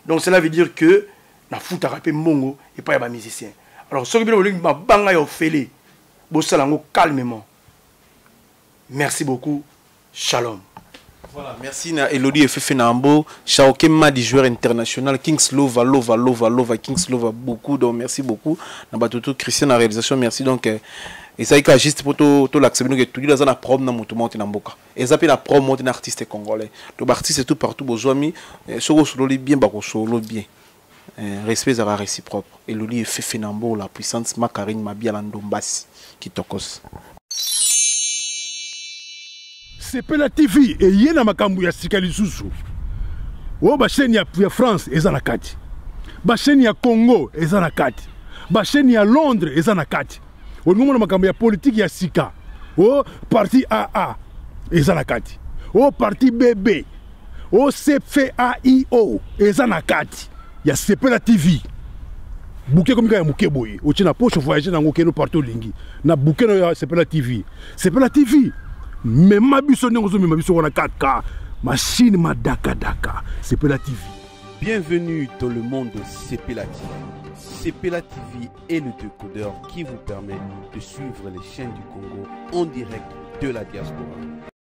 [SPEAKER 1] donc cela veut dire que na futa rapé mbongo et pas ba musicien alors ce que bino ba banga yo fele bo sala ngo calmement. Merci beaucoup. Shalom.
[SPEAKER 2] Voilà, merci na Elodie Fefe Nambo, Shaoke Madi joueur international, Kings Lova, Kings Lova beaucoup, donc merci beaucoup. Nabatutu Christian la réalisation, merci donc. Et ça est juste pour tout l'accepter que tout le monde a prom na moto monte na mboka. Et ça peut la prom monte na artiste congolais. Donc artiste c'est tout partout bozwami, solo solo bien bako solo bien. Respect à la réciproque. Elodie Fefe Nambo, la puissance Makarine Mabia Landombasi qui tokos.
[SPEAKER 5] Sepela TV et yena makambu ya sikali susu. O ba chaîne ya France eza na kati. Ba chaîne ya Congo eza na kati. Ba chaîne ya Londres eza na kati. O ngomona makambu ya politique ya sika. O parti AA eza na kati. O parti BB. O CFAIO eza na kati. Ya Sepela TV. Bouquet comme ya muke boye. O tina poche voyager na ngokeno partout lingi. Na bouquet na Sepela TV. Sepela TV. Mais ma biso n'engozo mais ma biso on a 4K machine ma daka Sepela TV.
[SPEAKER 7] Bienvenue dans le monde de Sepela TV. Sepela TV est le décodeur qui vous permet de suivre les chaînes du Congo en direct de la diaspora.